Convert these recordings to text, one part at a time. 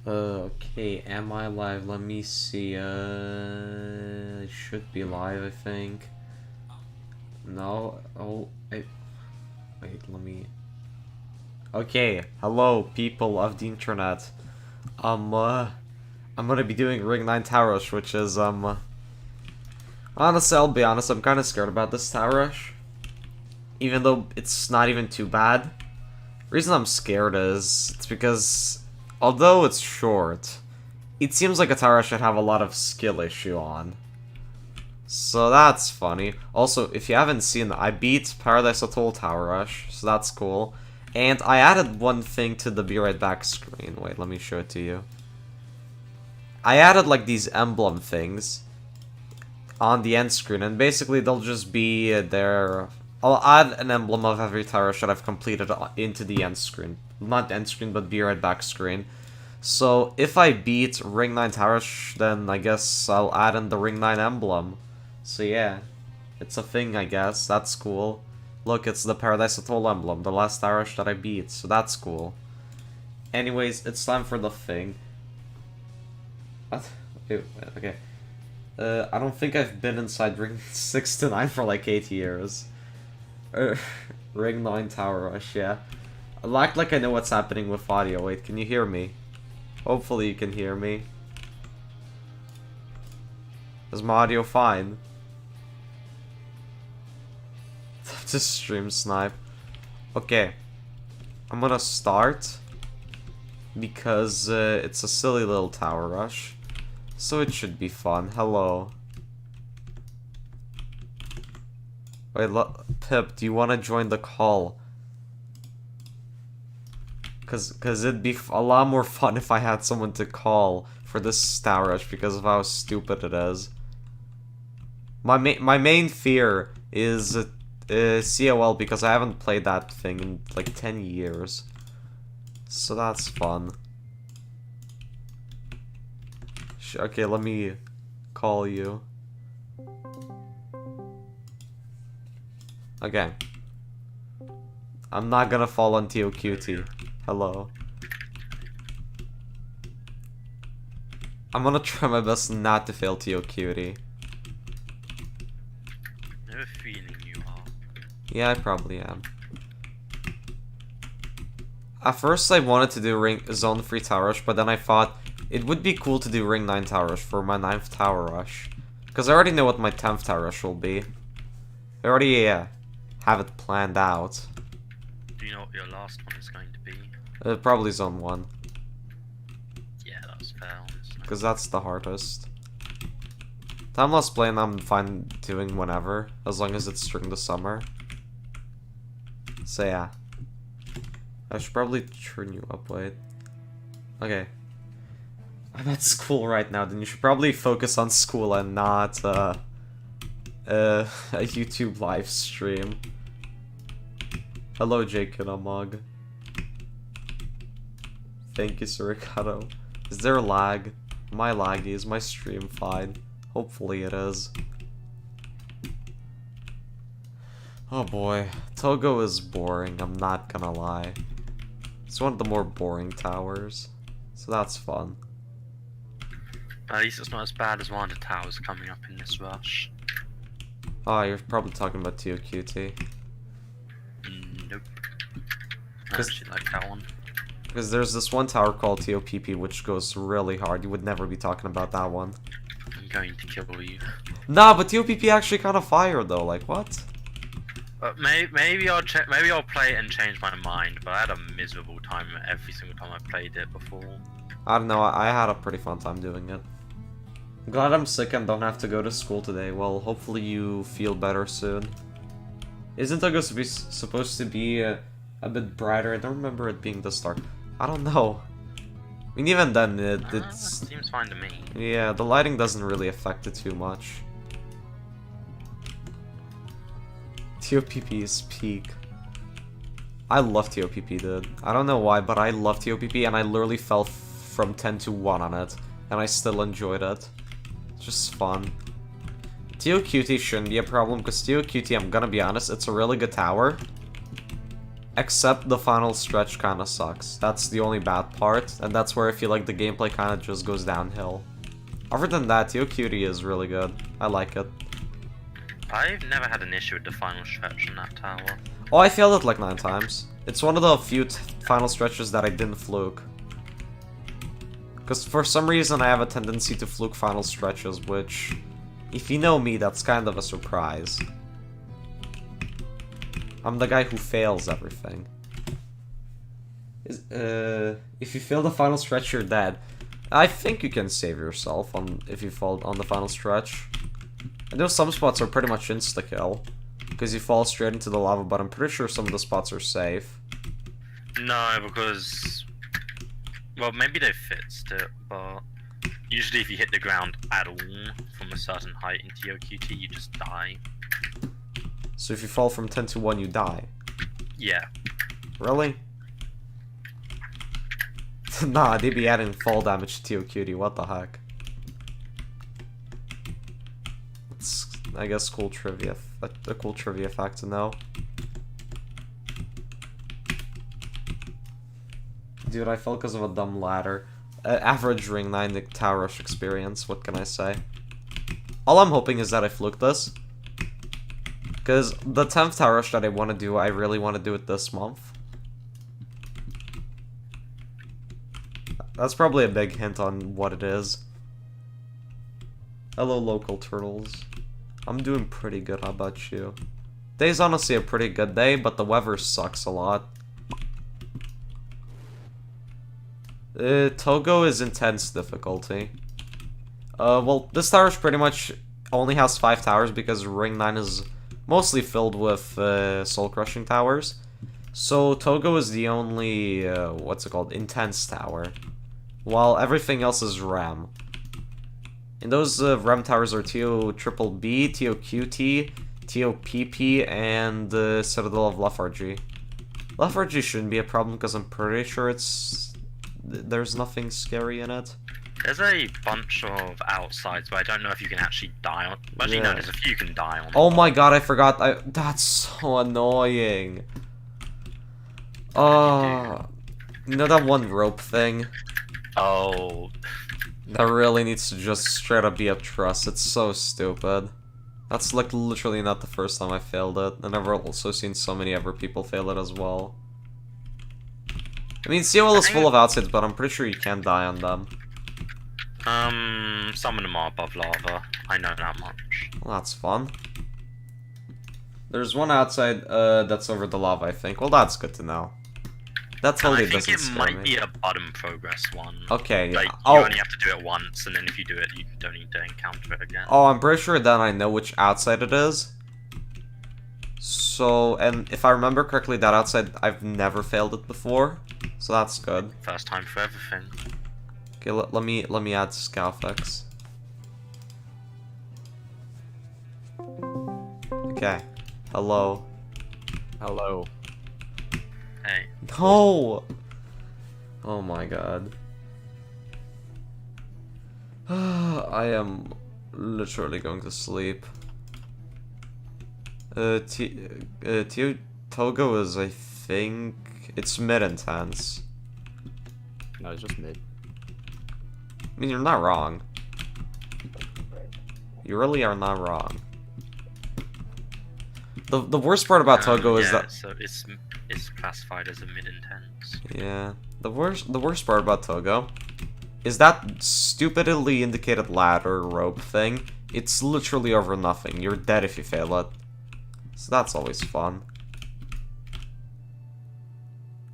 Okay, am I live? Let me see, I should be live, I think. No, wait, let me... Okay, hello, people of the internet. I'm gonna be doing Ring 9 Tower Rush, which is, honestly, I'll be honest, I'm kinda scared about this Tower Rush. Even though it's not even too bad. The reason I'm scared is, it's because, although it's short, it seems like a tower I should have a lot of skill issue on. So that's funny. Also, if you haven't seen, I beat Paradise Atoll Tower Rush, so that's cool. And I added one thing to the Be Right Back screen. Wait, let me show it to you. I added like these emblem things on the end screen, and basically they'll just be there. I'll add an emblem of every tower rush that I've completed into the end screen. Not end screen, but Be Right Back screen. So, if I beat Ring 9 Tower Rush, then I guess I'll add in the Ring 9 emblem. So yeah, it's a thing, I guess. That's cool. Look, it's the Paradise Atoll emblem, the last Tower Rush that I beat, so that's cool. Anyways, it's time for the thing. What? Okay. I don't think I've been inside Ring 6 to 9 for like 8 years. Ring 9 Tower Rush, yeah. I act like I know what's happening with audio. Wait, can you hear me? Hopefully you can hear me. Is my audio fine? Just stream snipe. Okay. I'm gonna start. Because it's a silly little tower rush. So it should be fun. Hello. Wait, Pip, do you want to join the call? Cause it'd be a lot more fun if I had someone to call for this tower rush because of how stupid it is. My main fear is COL because I haven't played that thing in like 10 years. So that's fun. Okay, let me call you. Okay. I'm not gonna fall on TOQT. Hello. I'm gonna try my best not to fail TOQT. I have a feeling you are. Yeah, I probably am. At first I wanted to do Zone 3 Tower Rush, but then I thought it would be cool to do Ring 9 Tower Rush for my 9th Tower Rush. Because I already know what my 10th Tower Rush will be. I already have it planned out. Do you know what your last one is going to be? Probably Zone 1. Yeah, that's fair, honestly. Because that's the hardest. Timeless playing I'm fine doing whenever, as long as it's during the summer. So yeah. I should probably turn you up, wait. Okay. I'm at school right now, then you should probably focus on school and not, a YouTube live stream. Hello, Jake Kinamog. Thank you, Suricato. Is there lag? Am I laggy? Is my stream fine? Hopefully it is. Oh boy. Togo is boring, I'm not gonna lie. It's one of the more boring towers. So that's fun. But at least it's not as bad as one of the towers coming up in this rush. Oh, you're probably talking about TOQT. Nope. I actually like that one. Because there's this one tower called TOPP which goes really hard. You would never be talking about that one. I'm going to kill you. Nah, but TOPP actually kind of fire though. Like what? Maybe I'll play it and change my mind. But I had a miserable time every single time I played it before. I don't know. I had a pretty fun time doing it. I'm glad I'm sick and don't have to go to school today. Well, hopefully you feel better soon. Isn't it supposed to be a bit brighter? I don't remember it being this dark. I don't know. I mean, even then, it's... Seems fine to me. Yeah, the lighting doesn't really affect it too much. TOPP is peak. I love TOPP, dude. I don't know why, but I love TOPP, and I literally fell from 10 to 1 on it. And I still enjoyed it. It's just fun. TOQT shouldn't be a problem, because TOQT, I'm gonna be honest, it's a really good tower. Except the final stretch kind of sucks. That's the only bad part, and that's where I feel like the gameplay kind of just goes downhill. Other than that, TioQT is really good. I like it. I've never had an issue with the final stretch on that tower. Oh, I failed it like 9 times. It's one of the few final stretches that I didn't fluke. Because for some reason I have a tendency to fluke final stretches, which, if you know me, that's kind of a surprise. I'm the guy who fails everything. If you fail the final stretch, you're dead. I think you can save yourself if you fall on the final stretch. I know some spots are pretty much insta-kill, because you fall straight into the lava, but I'm pretty sure some of the spots are safe. No, because... Well, maybe they fixed it, but... Usually if you hit the ground at all from a certain height in TioQT, you just die. So if you fall from 10 to 1, you die? Yeah. Really? Nah, they be adding fall damage to TioQT, what the heck? It's, I guess, cool trivia. A cool trivia fact to know. Dude, I fell because of a dumb ladder. Average ring 9 tower rush experience, what can I say? All I'm hoping is that I fluke this. Because the 10th tower rush that I want to do, I really want to do it this month. That's probably a big hint on what it is. Hello, local turtles. I'm doing pretty good, how about you? Today's honestly a pretty good day, but the weather sucks a lot. Togo is intense difficulty. Well, this tower pretty much only has 5 towers because Ring 9 is mostly filled with soul-crushing towers. So Togo is the only, what's it called, intense tower. While everything else is RAM. And those RAM towers are TOBB, TOQT, TOPP, and Citadel of Lethargy. Lethargy shouldn't be a problem because I'm pretty sure there's nothing scary in it. There's a bunch of outsides, but I don't know if you can actually die on. Well, actually, no, there's a few you can die on. Oh my god, I forgot. That's so annoying. You know that one rope thing? Oh. That really needs to just straight up be a truss. It's so stupid. That's like literally not the first time I failed it, and I've also seen so many other people fail it as well. I mean, Seawell is full of outsides, but I'm pretty sure you can die on them. Some of them are above lava. I know that much. Well, that's fun. There's one outside that's over the lava, I think. Well, that's good to know. That totally doesn't scare me. I think it might be a bottom progress one. Okay. Like, you only have to do it once, and then if you do it, you don't need to encounter it again. Oh, I'm pretty sure then I know which outside it is. So, and if I remember correctly, that outside, I've never failed it before. So that's good. First time for everything. Okay, let me add Scalfex. Okay. Hello. Hello. Hey. No! Oh my god. I am literally going to sleep. Togo is, I think... It's mid-intense. No, it's just mid. I mean, you're not wrong. You really are not wrong. The worst part about Togo is that... so it's classified as a mid-intense. Yeah. The worst part about Togo is that stupidly indicated ladder rope thing. It's literally over nothing. You're dead if you fail it. So that's always fun.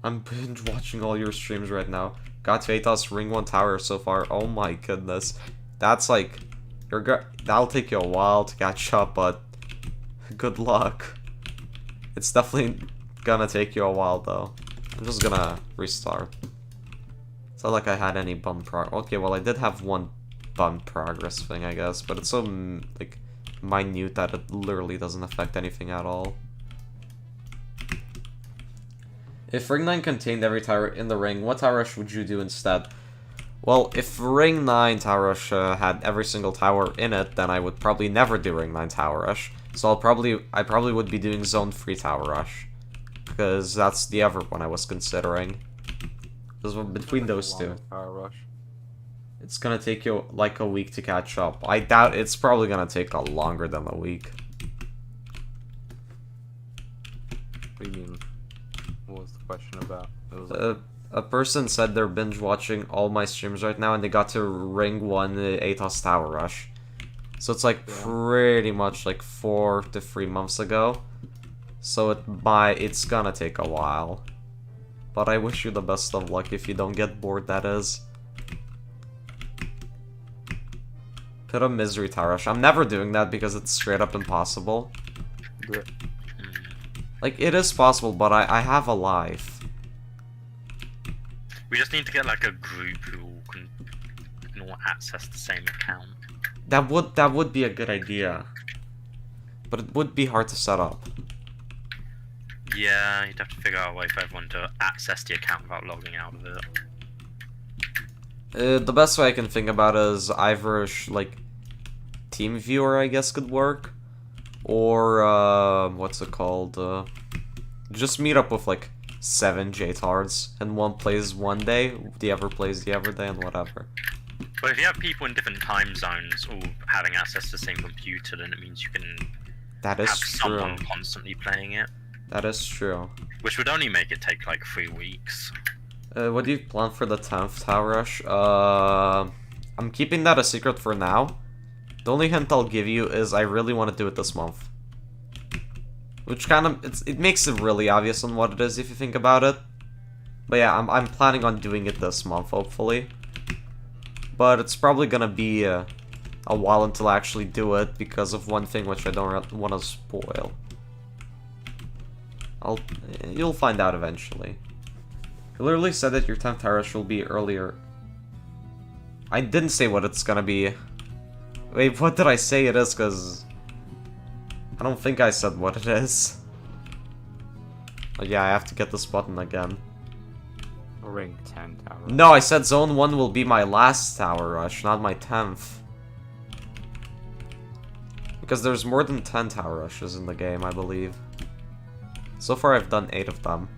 I'm binge watching all your streams right now. Got to 8 Ring 1 Tower so far. Oh my goodness. That's like... that'll take you a while to catch up, but... Good luck. It's definitely gonna take you a while, though. I'm just gonna restart. It's not like I had any bump progress. Okay, well, I did have one bump progress thing, I guess, but it's so, like, minute that it literally doesn't affect anything at all. If Ring 9 contained every tower in the ring, what tower rush would you do instead? Well, if Ring 9 Tower Rush had every single tower in it, then I would probably never do Ring 9 Tower Rush. So I probably would be doing Zone 3 Tower Rush. because that's the other one I was considering. There's one between those two. Tower Rush. It's gonna take you like a week to catch up. I doubt it's probably gonna take a longer than a week. What do you mean? What was the question about? It was like, A person said they're binge watching all my streams right now and they got to Ring 1 Atos Tower Rush. So it's like pretty much like 4 to 3 months ago. So it's gonna take a while. But I wish you the best of luck if you don't get bored, that is. Put a Misery Tower Rush. I'm never doing that because it's straight up impossible. good. Like, it is possible, but I have a life. We just need to get like a group who all can all access the same account. That would be a good idea. But it would be hard to set up. Yeah, you'd have to figure out a way for everyone to access the account without logging out of it. The best way I can think about is either like Team Viewer, I guess, could work, or what's it called? Just meet up with like 7 JTards, and one plays one day, the other plays the other day, and whatever. But if you have people in different time zones all having access to the same computer, then it means you can That is have true. someone constantly playing it, That is true. which would only make it take like 3 weeks. What do you plan for the 10th Tower Rush? I'm keeping that a secret for now. The only hint I'll give you is I really want to do it this month. Which kind of, it makes it really obvious on what it is if you think about it. But yeah, I'm planning on doing it this month, hopefully. But it's probably gonna be a while until I actually do it because of one thing which I don't want to spoil. You'll find out eventually. You literally said that your 10th Tower Rush will be earlier. I didn't say what it's gonna be. Wait, what did I say it is? Because I don't think I said what it is. Oh yeah, I have to get this button again. Ring 10 Tower Rush. No, I said Zone 1 will be my last Tower Rush, not my 10th. Because there's more than 10 Tower Rushes in the game, I believe. So far I've done 8 of them.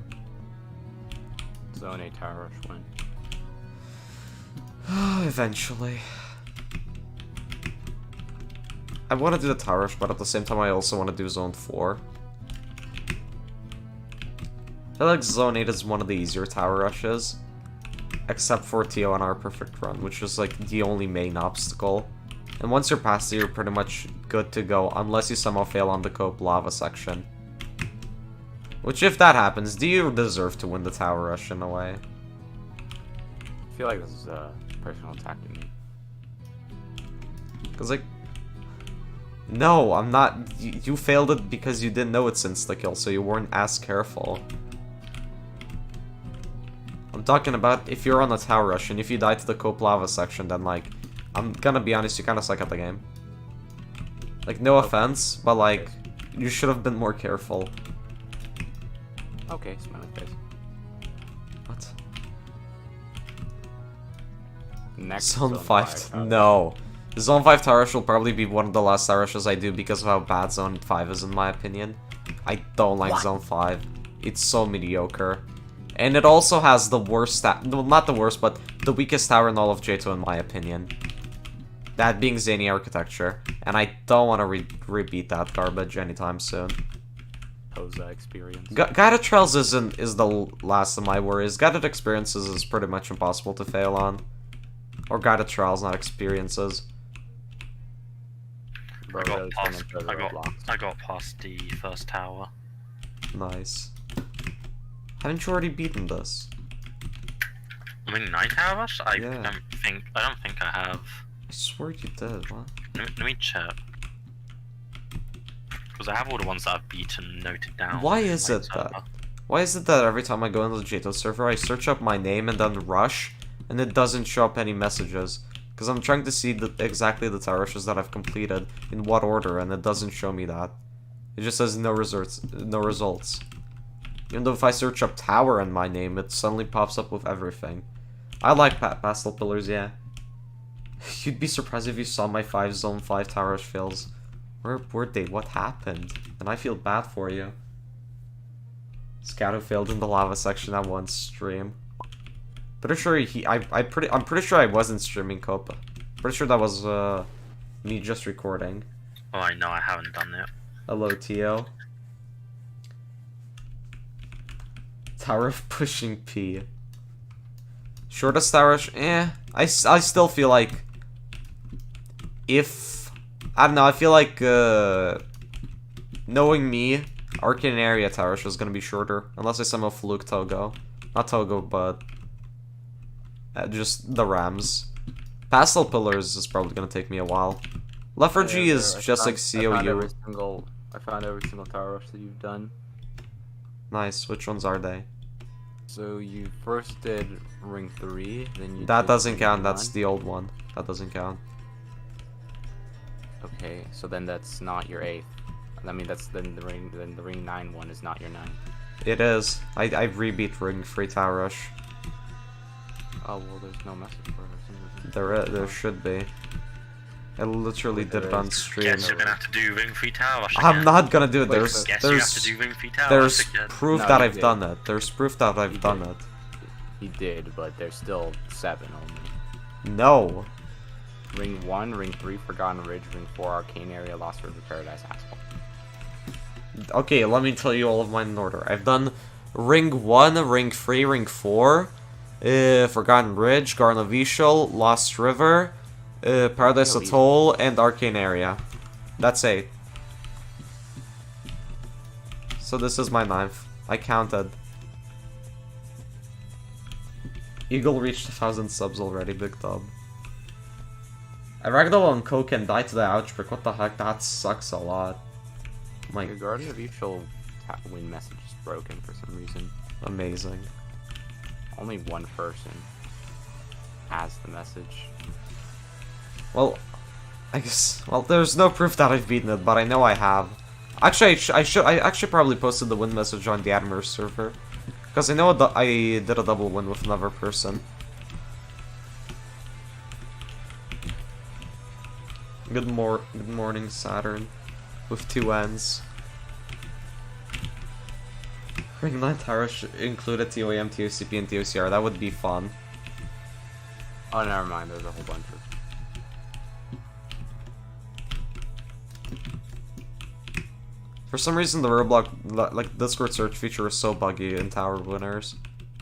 Zone 8 Tower Rush win. Eventually. I want to do the Tower Rush, but at the same time I also want to do Zone 4. I feel like Zone 8 is one of the easier Tower Rushes. Except for TONR Perfect Run, which is like the only main obstacle. And once you're past it, you're pretty much good to go, unless you somehow fail on the Cope Lava section. Which, if that happens, do you deserve to win the Tower Rush in a way? I feel like this is a personal attack to me. Because, like... No, I'm not... You failed it because you didn't know it's insta-kill, so you weren't as careful. I'm talking about if you're on the Tower Rush, and if you die to the Cope Lava section, then, like... I'm gonna be honest, you kinda suck at the game. Like, no offense, but, like... You should have been more careful. Okay, smiley face. What? Next Zone 5... Tower No. Zone 5 Tower Rush will probably be one of the last Tower Rushes I do because of how bad Zone 5 is in my opinion. I don't like Zone 5. It's so mediocre. And it also has the worst well, not the worst, but the weakest tower in all of J2 in my opinion. That being Zany Architecture. And I don't want to repeat that garbage anytime soon. Posa experience. Guided Trails is the last of my worries. Guided Experiences is pretty much impossible to fail on. Or Guided Trails, not experiences. Bro, I got really past. enjoy the Roblox. I got past the first tower. Nice. Haven't you already beaten this? I mean, 9 Tower Rush? I Yeah. don't think I have. I swear you did, what? Let me check. Because I have all the ones that I've beaten noted down. Why on is my it server. that? Why is it that every time I go into the JTO server, I search up my name and then rush, and it doesn't show up any messages? Because I'm trying to see exactly the Tower Rushes that I've completed, in what order, and it doesn't show me that. It just says no results. No results. Even though if I search up Tower in my name, it suddenly pops up with everything. I like Pastel Pillars, yeah. You'd be surprised if you saw my 5 Zone 5 Tower Rush fails. Where were they? What happened? And I feel bad for you. Scout who failed in the lava section at one stream. Pretty sure I'm pretty sure I wasn't streaming Copa. Pretty sure that was me just recording. Oh, I know, I haven't done it. Hello, Tio. Tower of Pushing P. Shortest tower, I still feel like if I don't know, I feel like knowing me, Arcane Area Tower was gonna be shorter, unless I somehow fluke Togo. Not Togo, but just the Rams. Pastel Pillars is probably gonna take me a while. Lethargy is just like COU. I found every single tower rush that you've done. Nice. Which ones are they? So you first did ring 3, then you. That did doesn't ring count. 1. That's the old one. That doesn't count. Okay, so then that's not your 8th. I mean, that's then the ring 9 one is not your 9. It is. I rebeat ring 3 Tower Rush. Oh well, there's no message for it. There should be. I literally did it on stream. Guess you're gonna have to do ring 3 tower rush I'm again. not gonna do it. Wait, There's Guess you have to do ring 3 tower there's rush again. proof No, that you I've did. done it. There's proof that I've You done did. it. He did, but there's still 7 only. No. Ring 1, ring 3, Forgotten Ridge, ring 4, Arcane Area, Lost River, Paradise, Asphalt. Okay, let me tell you all of mine in order. I've done ring 1, ring 3, ring 4, Forgotten Ridge, Garnovishal, Lost River, Paradise No, Atoll, and Arcane Area. That's 8. So this is my 9th. I counted. Eagle reached 1,000 subs already, big dub. I ragdoll on Coke and died to the outbreak. What the heck? That sucks a lot. My Your Guardian of Usual win message is broken for some reason. amazing. Only one person has the message. Well, I guess. Well, there's no proof that I've beaten it, but I know I have. Actually, I actually probably posted the win message on the Admiral server, because I know I did a double win with another person. Good morning, Saturn, with 2 N's. Ring 9 Tower should include a TOAM, TOCP, and TOCR. That would be fun. Oh, never mind. There's a whole bunch of. For some reason, the Roblox, like, Discord search feature is so buggy in Tower Winners.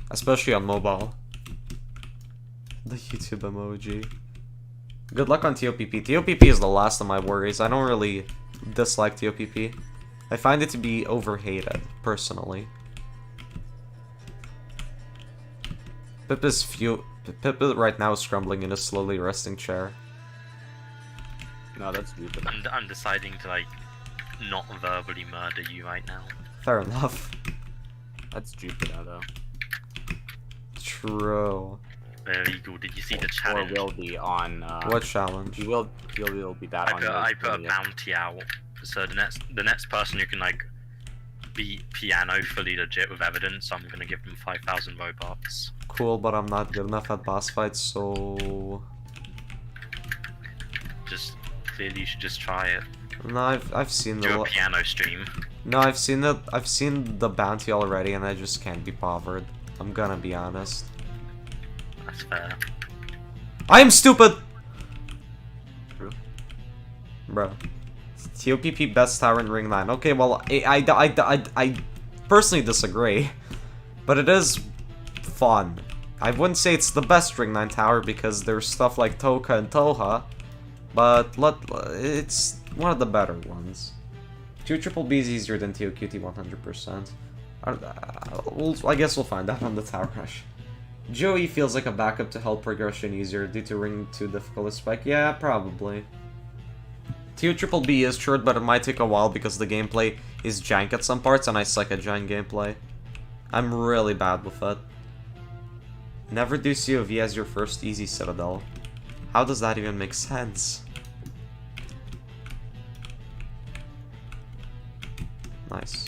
Especially on mobile. The YouTube emoji. Good luck on TOPP. TOPP is the last of my worries. I don't really dislike TOPP. I find it to be overhated, personally. Pip right now is scrambling in a slowly resting chair. No, that's Jupiter. I'm deciding to, like, not verbally murder you right now. Fair enough. That's Jupiter, though. True. Very good. Did you see the Or challenge? will be on. What challenge? You will be that on. I yours, put a yeah. bounty out. So the next person who can, like, beat Piano fully legit with evidence, I'm gonna give them 5,000 Robux. Cool, but I'm not good enough at boss fights, so... Just clearly you should just try it. No, I've seen Do a the... piano stream. No, I've seen the bounty already, and I just can't be bothered. I'm gonna be honest. That's fair. I am stupid! True. Bro. TOPP best tower in Ring 9. Okay, well, I personally disagree. But it is fun. I wouldn't say it's the best Ring 9 tower because there's stuff like Toka and Toha. But it's one of the better ones. 2 triple B is easier than TOQT 100%. I guess we'll find out on the Tower Rush. Joey feels like a backup to help progression easier due to Ring 2 difficulty spike. Yeah, probably. TO triple B is short, but it might take a while because the gameplay is jank at some parts, and I suck at jank gameplay. I'm really bad with it. Never do COV as your first easy Citadel. How does that even make sense? Nice.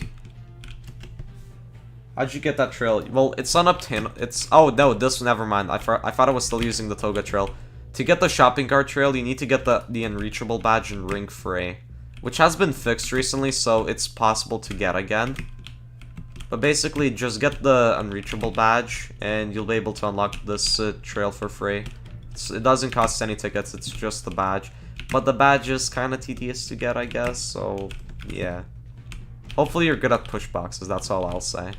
How'd you get that trail? Well, it's unobtainable. It's... Oh, no, never mind. I thought I was still using the Toga trail. To get the shopping cart trail, you need to get the Unreachable badge in Ring Frey, which has been fixed recently, so it's possible to get again. But basically, just get the Unreachable badge, and you'll be able to unlock this trail for free. It doesn't cost any tickets, it's just the badge. But the badge is kind of tedious to get, I guess, so yeah. Hopefully you're good at push boxes, that's all I'll say.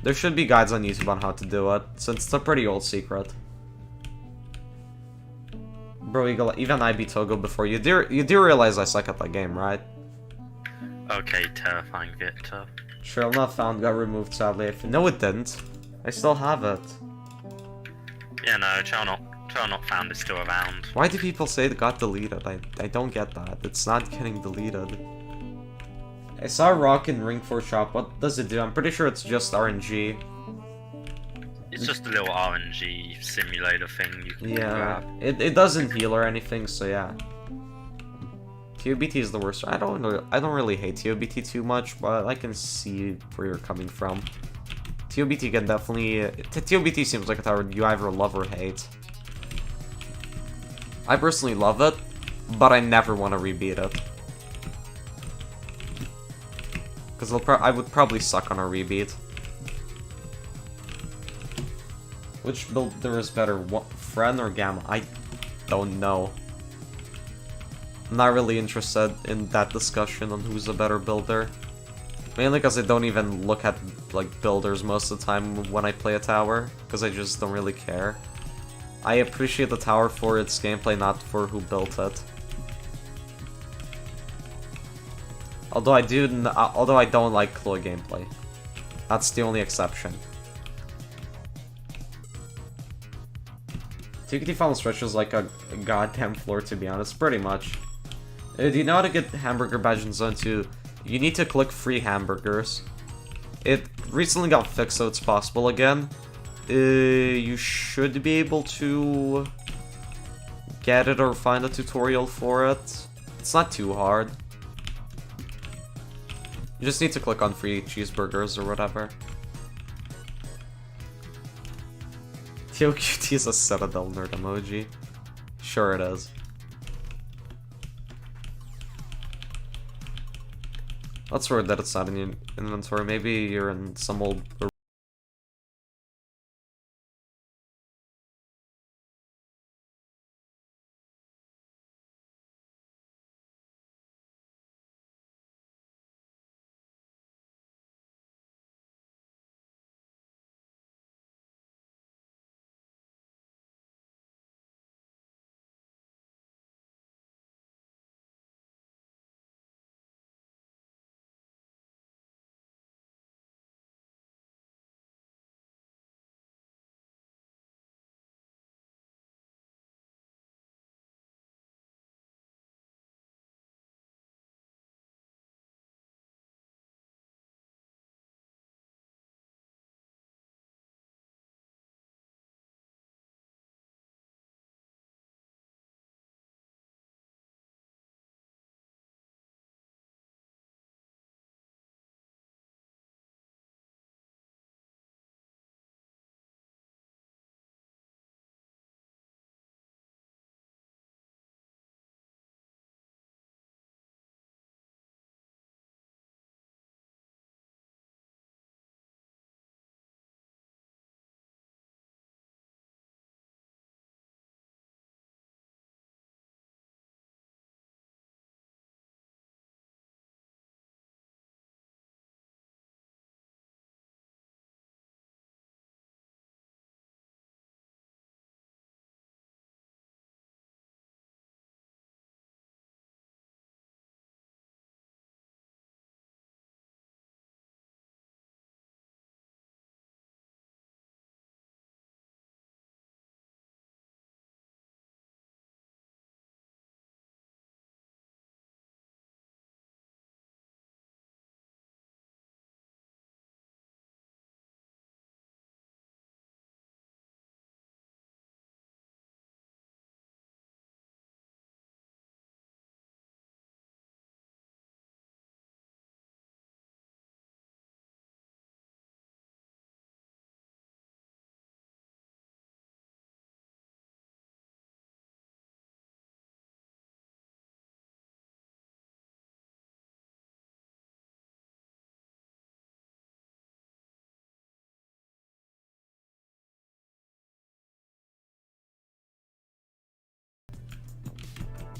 There should be guides on YouTube on how to do it, since it's a pretty old secret. Bro, Eagle, even I beat Togo before. You do realize I suck at that game, right? Okay, terrifying Victor. Trail not found got removed, sadly. No, it didn't. I still have it. Yeah, no, Trail not found is still around. Why do people say it got deleted? I don't get that. It's not getting deleted. I saw a rock in Ring 4 shop. What does it do? I'm pretty sure it's just RNG. It's just a little RNG simulator thing you can Yeah, grab. it doesn't heal or anything, so yeah. TOBT is the worst. I don't really hate TOBT too much, but I can see where you're coming from. TOBT can definitely... TOBT seems like a tower you either love or hate. I personally love it, but I never want to rebeat it. Because I would probably suck on a rebeat. Which builder is better, Fren or Gamma? I don't know. I'm not really interested in that discussion on who's a better builder. Mainly because I don't even look at like builders most of the time when I play a tower, because I just don't really care. I appreciate the tower for its gameplay, not for who built it. Although I don't like Chloe gameplay. That's the only exception. TKT Final Stretch is like a goddamn floor, to be honest, pretty much. Do you know how to get hamburger badge in Zone 2? You need to click free hamburgers. It recently got fixed, so it's possible again. You should be able to get it or find a tutorial for it. It's not too hard. You just need to click on free cheeseburgers or whatever. TOQT is a Citadel nerd emoji. Sure it is. That's weird that it's not in your inventory. Maybe you're in some old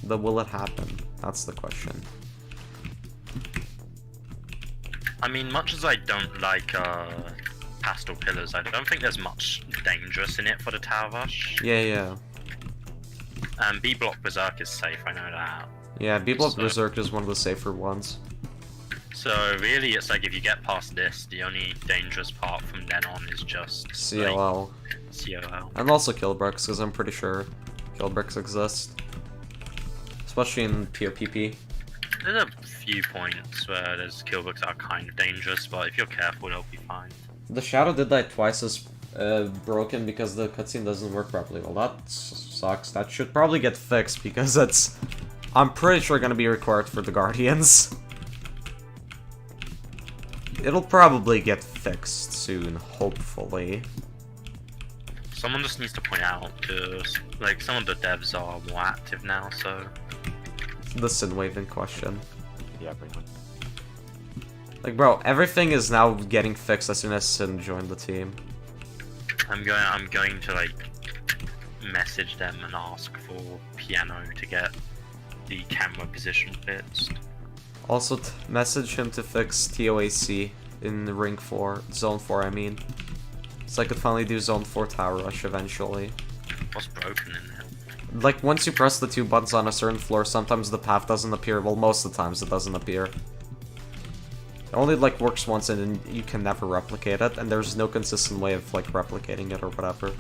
But will it happen? That's the question. I mean, much as I don't like pastel pillars, I don't think there's much dangerous in it for the tower rush. Yeah. B block berserk is safe, I know that. Yeah, B-Block So- Berserk is one of the safer ones. So really, it's like if you get past this, the only dangerous part from then on is just CLL. Like, CLL. And also kill bricks, because I'm pretty sure kill bricks exist. Especially in PvP. There's a few points where there's kill books that are kind of dangerous, but if you're careful, they'll be fine. The Shadow did die twice as broken because the cutscene doesn't work properly. Well, that sucks. That should probably get fixed because it's, I'm pretty sure, gonna be required for the Guardians. It'll probably get fixed soon, hopefully. Someone just needs to point out, like, some of the devs are more active now, so... The Synwave in question. Yeah, pretty much. Like, bro, everything is now getting fixed as soon as Sin joined the team. I'm going to, like, message them and ask for Piano to get the camera position fixed. Also, message him to fix TOAC in Ring 4, Zone 4, I mean. So I could finally do Zone 4 Tower Rush eventually. What's broken in it? Like, once you press the two buttons on a certain floor, sometimes the path doesn't appear. Well, most of the times it doesn't appear. It only, like, works once and you can never replicate it, and there's no consistent way of, like, replicating it or whatever.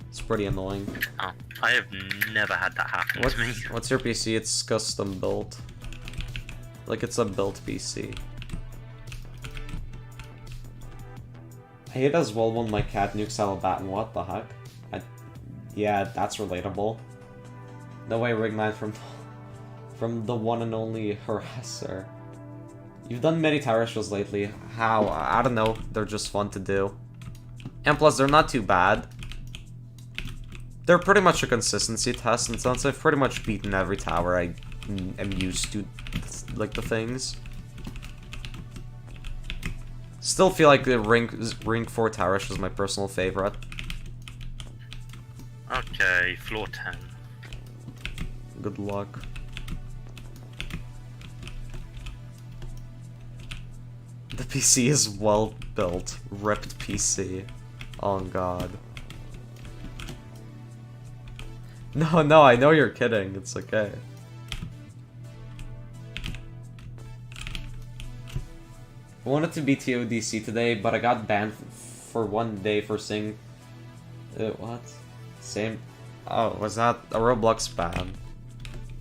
It's pretty annoying. Oh, I have never had that happen to me. What's your PC? It's custom built. Like, it's a built PC. I hate as well when my cat nukes Alabat. What the heck? Yeah, that's relatable. No way, Rig 9 from the one and only harasser. You've done many tower rushes lately. How? I don't know. They're just fun to do. And plus, they're not too bad. They're pretty much a consistency test, and since I've pretty much beaten every tower I am used to, like, the things. Still feel like the Ring 4 tower rush is my personal favorite. Okay, floor 10. Good luck. The PC is well built. Ripped PC. Oh god. No, I know you're kidding. It's okay. I wanted to be TODC today, but I got banned for 1 day for saying... what? Same... Oh, was that a Roblox ban?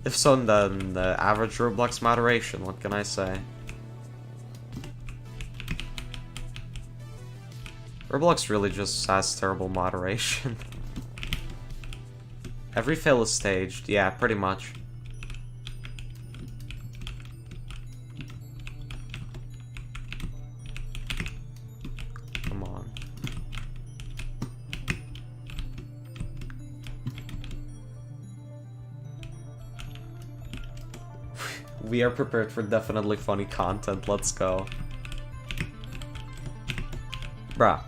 If so, then the average Roblox moderation, what can I say? Roblox really just has terrible moderation. Every fail is staged, yeah, pretty much. Come on. We are prepared for definitely funny content, let's go. Bruh.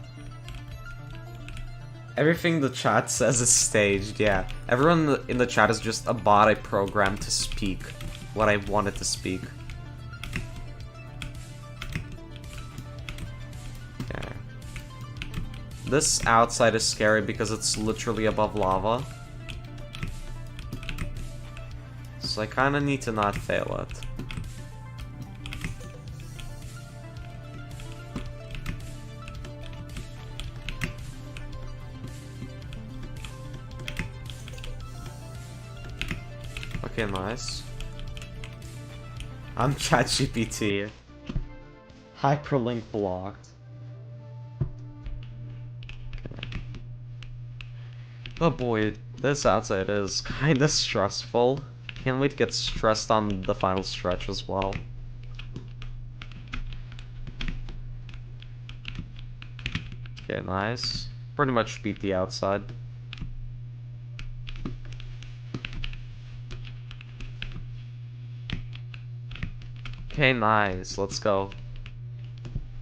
Everything the chat says is staged, yeah. Everyone in the chat is just a bot I programmed to speak what I wanted to speak. Okay. This outside is scary because it's literally above lava. So I kinda need to not fail it. Okay, nice. I'm ChatGPT. Hyperlink blocked. Okay. Oh boy, this outside is kinda stressful. Can't wait to get stressed on the final stretch as well. Okay, nice. Pretty much beat the outside. Okay, nice. Let's go.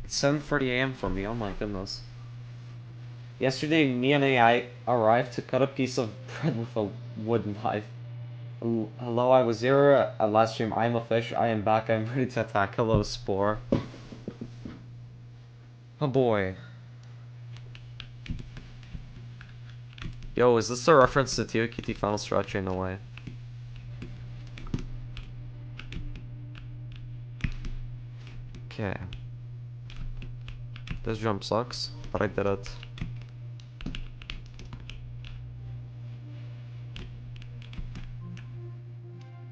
It's 7:40 AM for me. Oh my goodness. Yesterday, me and AI arrived to cut a piece of bread with a wooden knife. Hello, I was here at last stream. I am a fish. I am back. I'm ready to attack. Hello, Spore. Oh boy. Yo, is this a reference to TOQT Final Stretch in a way? Okay. This jump sucks, but I did it.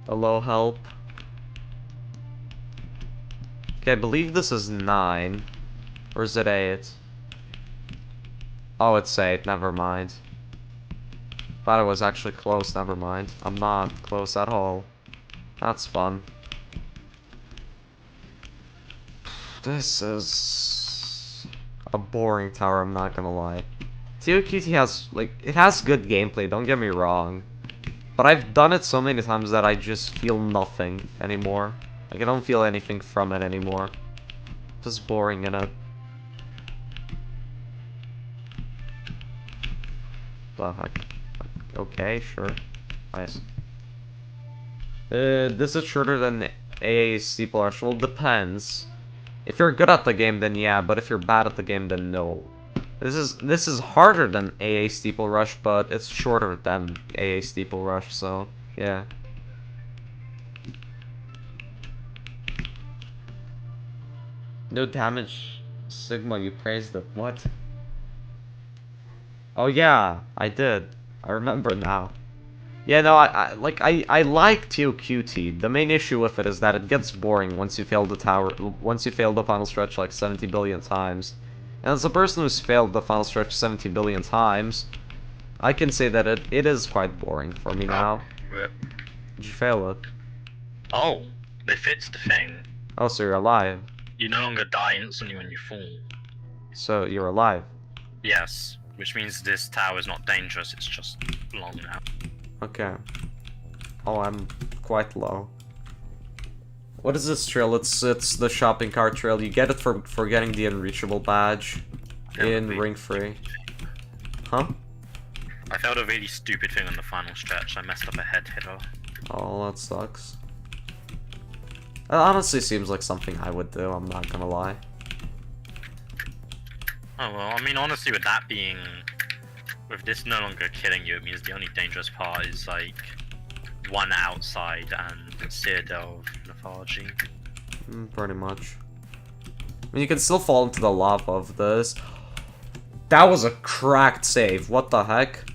Hello, help. Okay, I believe this is 9. Or is it 8? Oh, it's 8. Never mind. Thought it was actually close. Never mind. I'm not close at all. That's fun. This is a boring tower, I'm not gonna lie. TOQT has, like, it has good gameplay, don't get me wrong. But I've done it so many times that I just feel nothing anymore. Like, I don't feel anything from it anymore. Just boring in it. The heck? Okay, sure. Nice. This is shorter than AA Steeple Rush. Well, depends. If you're good at the game, then yeah, but if you're bad at the game, then no. This is harder than AA Steeple Rush, but it's shorter than AA Steeple Rush, so yeah. No damage, Sigma. You praised it. What? Oh yeah, I did. I remember now. Yeah, no, I like TOQT. The main issue with it is that it gets boring once you fail the tower, once you fail the final stretch like 70 billion times. And as a person who's failed the final stretch 70 billion times, I can say that it is quite boring for me now. Rip. Did you fail it? Oh, they fixed the thing. Oh, so you're alive. You no longer die instantly when you fall. So you're alive. Yes, which means this tower is not dangerous, it's just long now. Okay. Oh, I'm quite low. What is this trail? It's the shopping cart trail. You get it for getting the unreachable badge in Ring Free. Huh? I failed a really stupid thing on the final stretch. I messed up a head hitter. Oh, that sucks. That honestly seems like something I would do, I'm not gonna lie. Oh well, I mean honestly with that being... With this no longer killing you, it means the only dangerous part is like... one outside and Citadel of Lethargy. Pretty much. I mean, you can still fall into the lava of this. That was a cracked save, what the heck?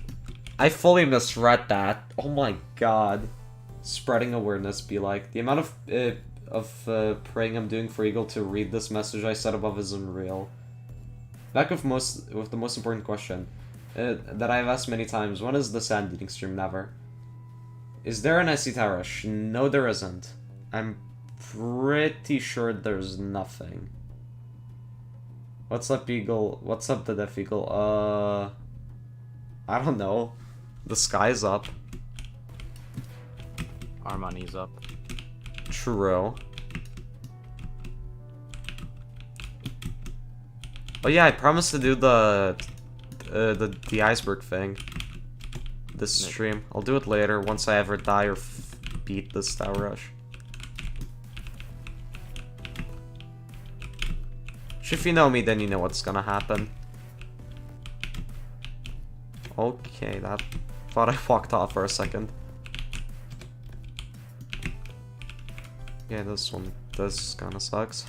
I fully misread that. Oh my god. Spreading awareness be like. The amount of praying I'm doing for Eagle to read this message I said above is unreal. Back with the most important question that I've asked many times. When is the sand eating stream? Never. Is there an SC Tarash? No, there isn't. I'm pretty sure there's nothing. What's up, Eagle? What's up, the Deaf Eagle? I don't know. The sky's up. Our money's up. True. Oh yeah, I promised to do the iceberg thing. This stream. I'll do it later once I ever die or beat this Tower Rush. If you know me, then you know what's gonna happen. Okay, that... thought I walked off for a second. Yeah, this kinda sucks.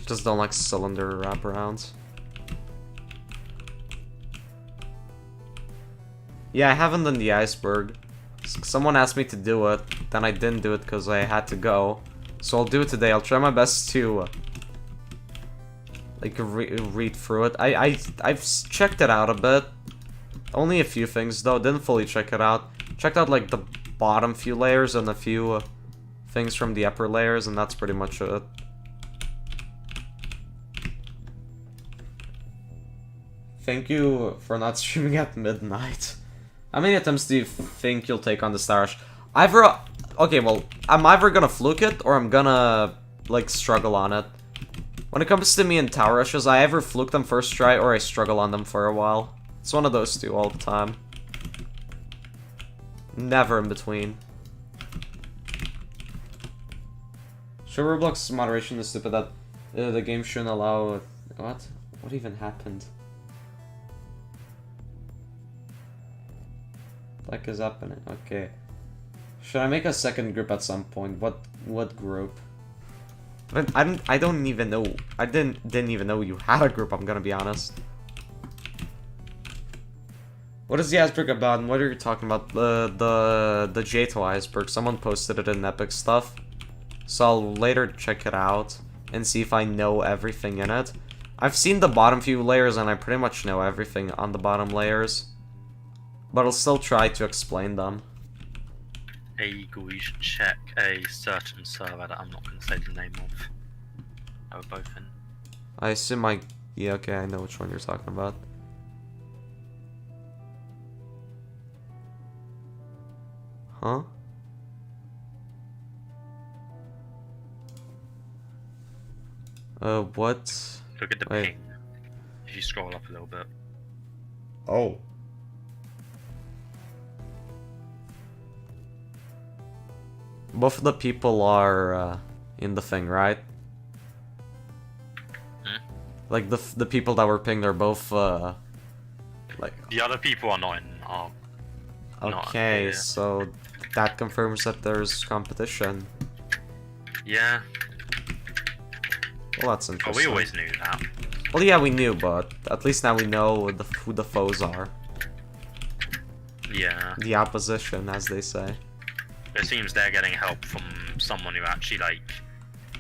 Just don't like cylinder wraparounds. Yeah, I haven't done the iceberg. Someone asked me to do it, then I didn't do it because I had to go. So I'll do it today. I'll try my best to like read through it. I've checked it out a bit. Only a few things though. Didn't fully check it out. Checked out like the bottom few layers and a few things from the upper layers, and that's pretty much it. Thank you for not streaming at midnight. How many attempts do you think you'll take on the Star Rush? Okay, well, I'm either gonna fluke it or I'm gonna, like, struggle on it. When it comes to me and Tower Rushes, I either fluke them first try or I struggle on them for a while. It's one of those two all the time. Never in between. Sure, Roblox moderation is stupid that the game shouldn't allow... What? What even happened? Like is happening? Okay. Should I make a second group at some point? What group? I don't even know. I didn't even know you had a group. I'm gonna be honest. What is the iceberg about? And what are you talking about? The Jato iceberg. Someone posted it in Epic stuff, so I'll later check it out and see if I know everything in it. I've seen the bottom few layers and I pretty much know everything on the bottom layers, but I'll still try to explain them. Hey Eagle, you should check a certain server that I'm not going to say the name of. They were both in. I assume yeah, okay, I know which one you're talking about. Huh? What? Look at the Wait. ping. If you scroll up a little bit. Oh. Both of the people are in the thing, right? Hmm? Like the people that were pinged are both like. The other people are not in our... not Okay, here. so that confirms that there's competition. Yeah. Well, that's Oh, interesting. we always knew that. Well, yeah, we knew, but at least now we know who the foes are. Yeah. The opposition, as they say. It seems they're getting help from someone who actually, like,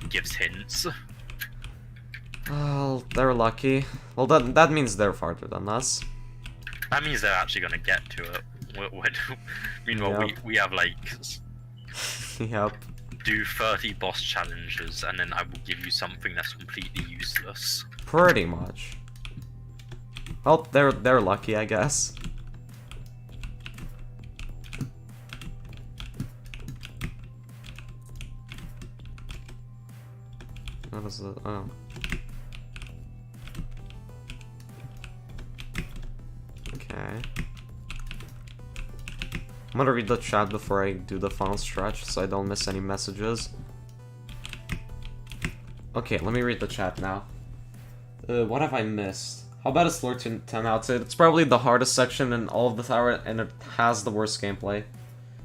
gives hints. Well, they're lucky. Well, that means they're farther than us. That means they're actually going to get to it. Meanwhile, Yep. we have, like, Yep. do 30 boss challenges, and then I will give you something that's completely useless. Pretty much. Well, they're lucky, I guess. What is it? Oh. Okay. I'm gonna read the chat before I do the final stretch, so I don't miss any messages. Okay, let me read the chat now. What have I missed? How bad is Lord 10 out of 10? It's probably the hardest section in all of the tower, and it has the worst gameplay.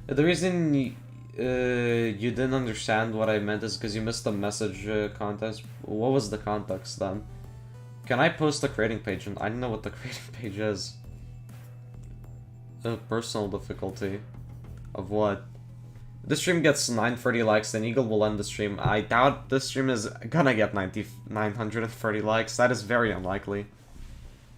The reason you didn't understand what I meant is because you missed the message context. What was the context then? Can I post the creating page? And I don't know what the creating page is. Personal difficulty. Of what? This stream gets 930 likes, then Eagle will end the stream. I doubt this stream is gonna get 930 likes. That is very unlikely.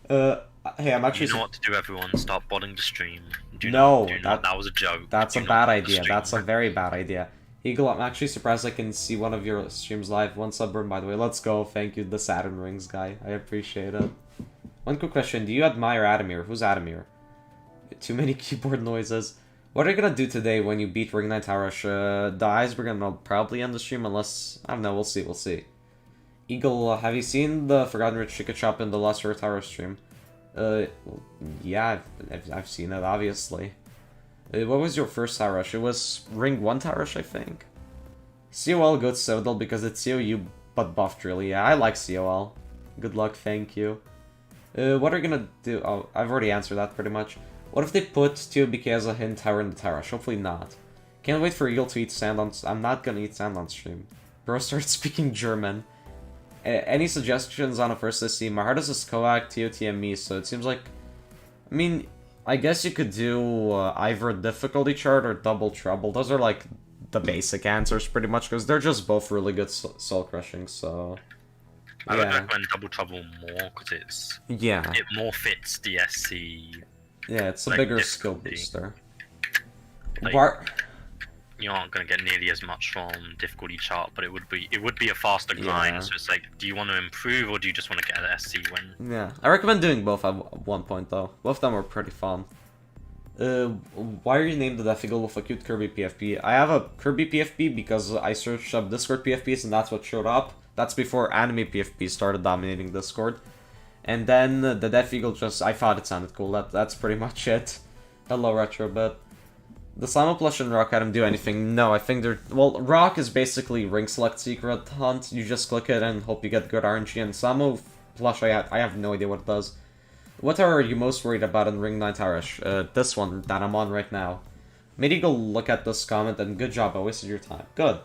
Hey, I'm actually... You know what to do, everyone. Start botting the stream. No, that was a joke. That's Do a not bad bot the idea. stream. That's a very bad idea. Eagle, I'm actually surprised I can see one of your streams live. One sub, by the way. Let's go. Thank you, the Saturn Rings guy. I appreciate it. One quick question. Do you admire Adamir? Who's Adamir? Too many keyboard noises. What are you gonna do today when you beat Ring 9 Tower Rush? The iceberg and I'll probably end the stream unless... I don't know, we'll see, we'll see. Eagle, have you seen the Forgotten Rich Chicken Shop in the Lost River Tower stream? Yeah, I've seen it, obviously. What was your first Tower Rush? It was Ring 1 Tower Rush, I think. COL good Citadel because it's COU but buffed really. Yeah, I like COL. Good luck, thank you. What are you gonna do? Oh, I've already answered that pretty much. What if they put TOBK as a hidden tower in the Tower Rush? Hopefully not. Can't wait for Eagle to eat sand on... I'm not gonna eat sand on stream. Bro, start speaking German. Any suggestions on a first SC? My heart is a Skoak, TOT, and me, so it seems like... I mean, I guess you could do either a difficulty chart or double trouble. Those are like the basic answers pretty much, because they're just both really good soul crushing, so... I would Yeah. recommend Double Trouble more, because Yeah. it more fits the SC. Yeah, it's a like, bigger skill difficulty. booster. Like, Bar... You aren't going to get nearly as much from difficulty chart, but it would be a faster grind. Yeah. So it's like, do you want to improve or do you just want to get an SC win? Yeah, I recommend doing both at one point though. Both of them were pretty fun. Why are you named the Death Eagle with a cute Kirby PFP? I have a Kirby PFP because I searched up Discord PFPs and that's what showed up. That's before anime PFP started dominating Discord. And then the Death Eagle just, I thought it sounded cool. That's pretty much it. Hello Retrobit. The Slamo plush and Rock Item do anything? No, I think they're... Well, Rock is basically Ring Select Secret Hunt. You just click it and hope you get good RNG. And Slamo plush, I have no idea what it does. What tower are you most worried about in Ring 9 Towerish? This one that I'm on right now. Maybe go look at this comment and good job, I wasted your time. Good.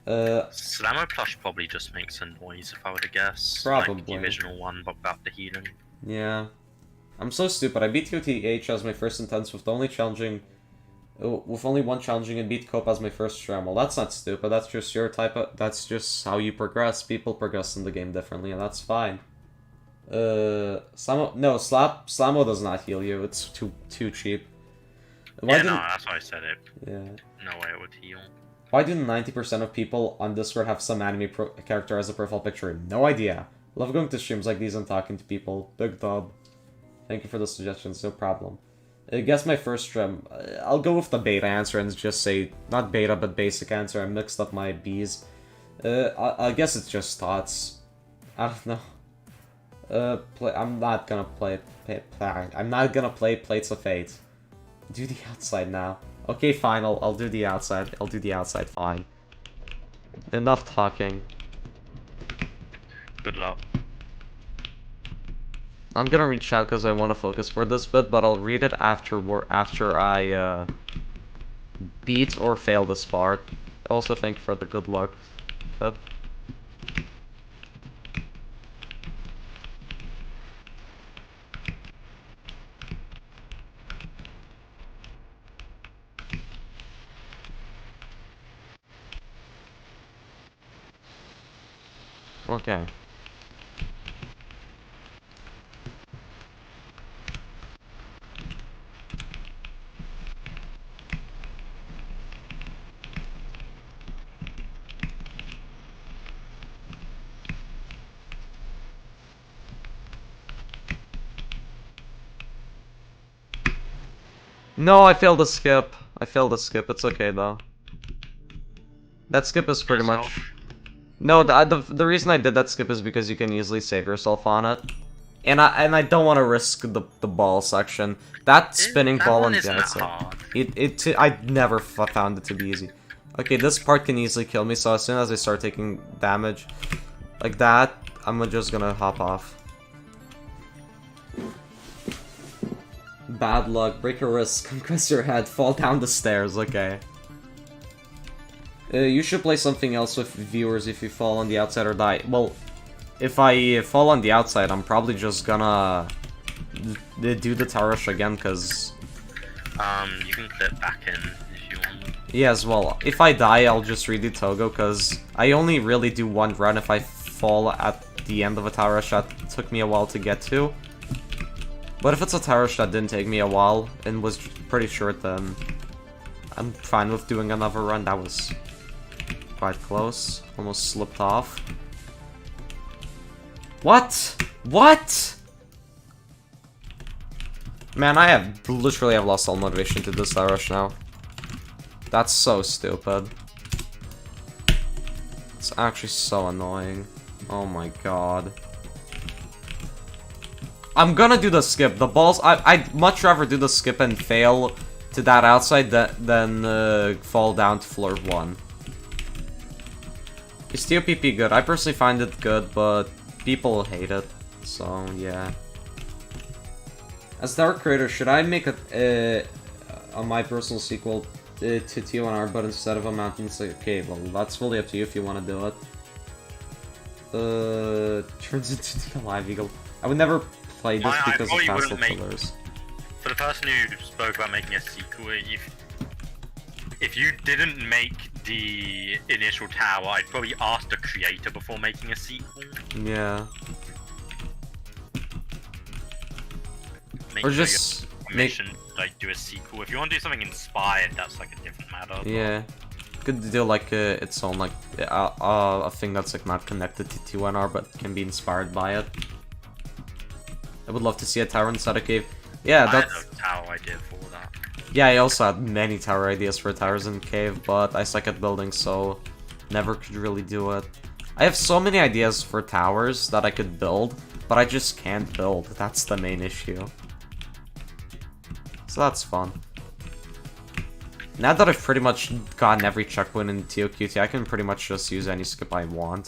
Slamo plush probably just makes a noise if I were to guess. Probably. Like the original one, but without the healing. Yeah. I'm so stupid. I beat TOTH as my first intense with only one challenging and beat Cope as my first stram. Well, that's not stupid. That's just your type of... That's just how you progress. People progress in the game differently, and that's fine. Slamo... No, Slamo does not heal you. It's too cheap. Yeah, no, that's why I said it. Yeah. No way it would heal. Why do 90% of people on Discord have some anime character as a profile picture? No idea. Love going to streams like these and talking to people. Big dub. Thank you for the suggestions, no problem. Guess my first stream. I'll go with the beta answer and just say, not beta, but basic answer. I mixed up my B's. I guess it's just thoughts. I don't know. I'm not gonna play Plates of Fate. Do the outside now. Okay, fine, I'll do the outside. I'll do the outside, fine. Enough talking. Good luck. I'm gonna reach out because I want to focus for this bit, but I'll read it after I beat or fail this part. Also, thank you for the good luck. Okay. No, I failed the skip. It's okay though. That skip is pretty much... No, the reason I did that skip is because you can easily save yourself on it. And I don't want to risk the ball section. That spinning ball on the outside. I never found it to be easy. Okay, this part can easily kill me, so as soon as I start taking damage like that, I'm just gonna hop off. Bad luck, break a wrist, concuss your head, fall down the stairs, okay. You should play something else with viewers if you fall on the outside or die. Well, if I fall on the outside, I'm probably just gonna do the tower rush again, cause... You can clip back in if you want. Yeah, as well. If I die, I'll just redo Togo, cause I only really do one run if I fall at the end of a tower rush that took me a while to get to. But if it's a tower rush that didn't take me a while and was pretty short, then I'm fine with doing another run. That was quite close. Almost slipped off. What? What? Man, I literally have lost all motivation to this tower rush now. That's so stupid. It's actually so annoying. Oh my god. I'm gonna do the skip. The balls... I'd much rather do the skip and fail to that outside than fall down to floor 1. Is TOPP good? I personally find it good, but people hate it. So, yeah. As Dark Creator, should I make a my personal sequel to T1R, but instead of a mountain... Okay, well, that's fully up to you if you want to do it. Turns into the Live Eagle. I would never play this because of Castle Killers. For the person who spoke about making a sequel, if you didn't make the initial tower, I'd probably ask the creator before making a sequel. Yeah. Or just like do a sequel. If you want to do something inspired, that's like a different matter. Yeah. Could do like its own like a thing that's like not connected to T1R but can be inspired by it. I would love to see a tower inside a cave. Yeah, that's... I had a tower idea for that. Yeah, I also had many tower ideas for towers in cave, but I suck at building, so never could really do it. I have so many ideas for towers that I could build, but I just can't build. That's the main issue. So that's fun. Now that I've pretty much gotten every checkpoint in TOQT, I can pretty much just use any skip I want.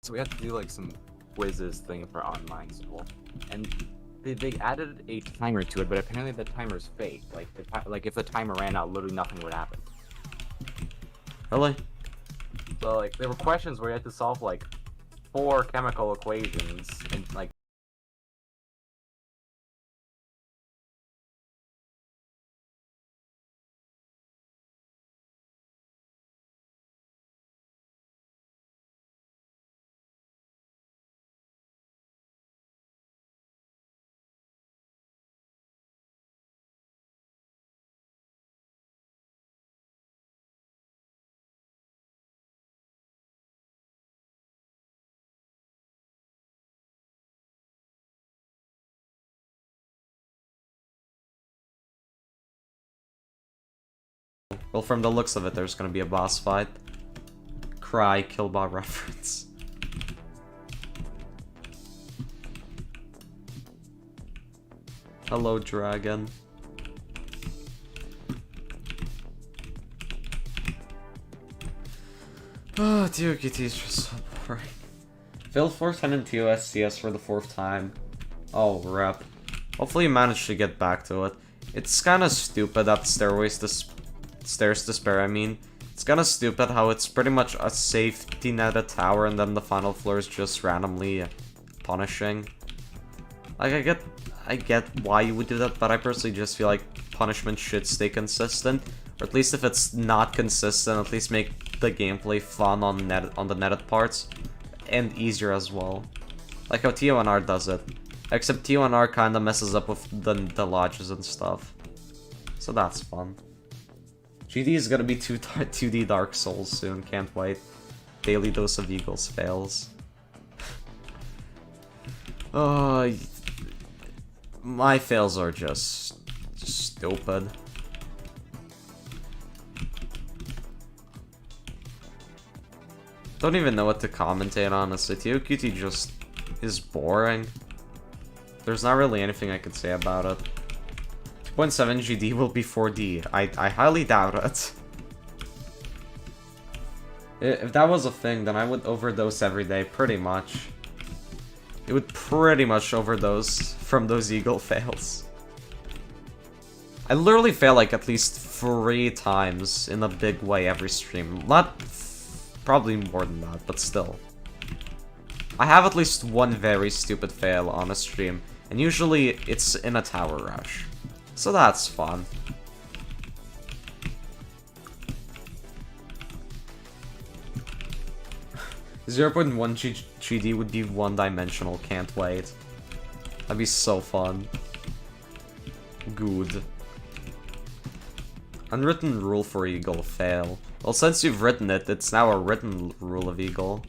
So we have to do like some quizzes thing for online school, and they added a timer to it, but apparently the timer's fake. Like if the timer ran out, literally nothing would happen. Really? So like there were questions where you had to solve like 4 chemical equations and like. Well, from the looks of it, there's gonna be a boss fight. Cry, Killbot reference. Hello, dragon. Oh, TOQT is just so boring. Failed 410 in TOSCS for the 4th time. Oh, rep. Hopefully you managed to get back to it. It's kinda stupid that Stairs to Spare, I mean. It's kinda stupid how it's pretty much a safety net, a tower, and then the final floor is just randomly punishing. Like, I get why you would do that, but I personally just feel like punishment should stay consistent. Or at least if it's not consistent, at least make the gameplay fun on the netted parts. And easier as well. Like how TONR does it. Except TONR kinda messes up with the lodges and stuff. So that's fun. GD is gonna be 2D Dark Souls soon, can't wait. Daily Dose of Eagles fails. My fails are just stupid. Don't even know what to commentate, honestly. TOQT just is boring. There's not really anything I could say about it. 2.7 GD will be 4D. I highly doubt it. If that was a thing, then I would overdose every day, pretty much. It would pretty much overdose from those eagle fails. I literally fail like at least 3 times in a big way every stream. Probably more than that, but still. I have at least one very stupid fail on a stream, and usually it's in a tower rush. So that's fun. .1 GD would be one-dimensional, can't wait. That'd be so fun. Good. Unwritten rule for Eagle, fail. Well, since you've written it, it's now a written rule of Eagle.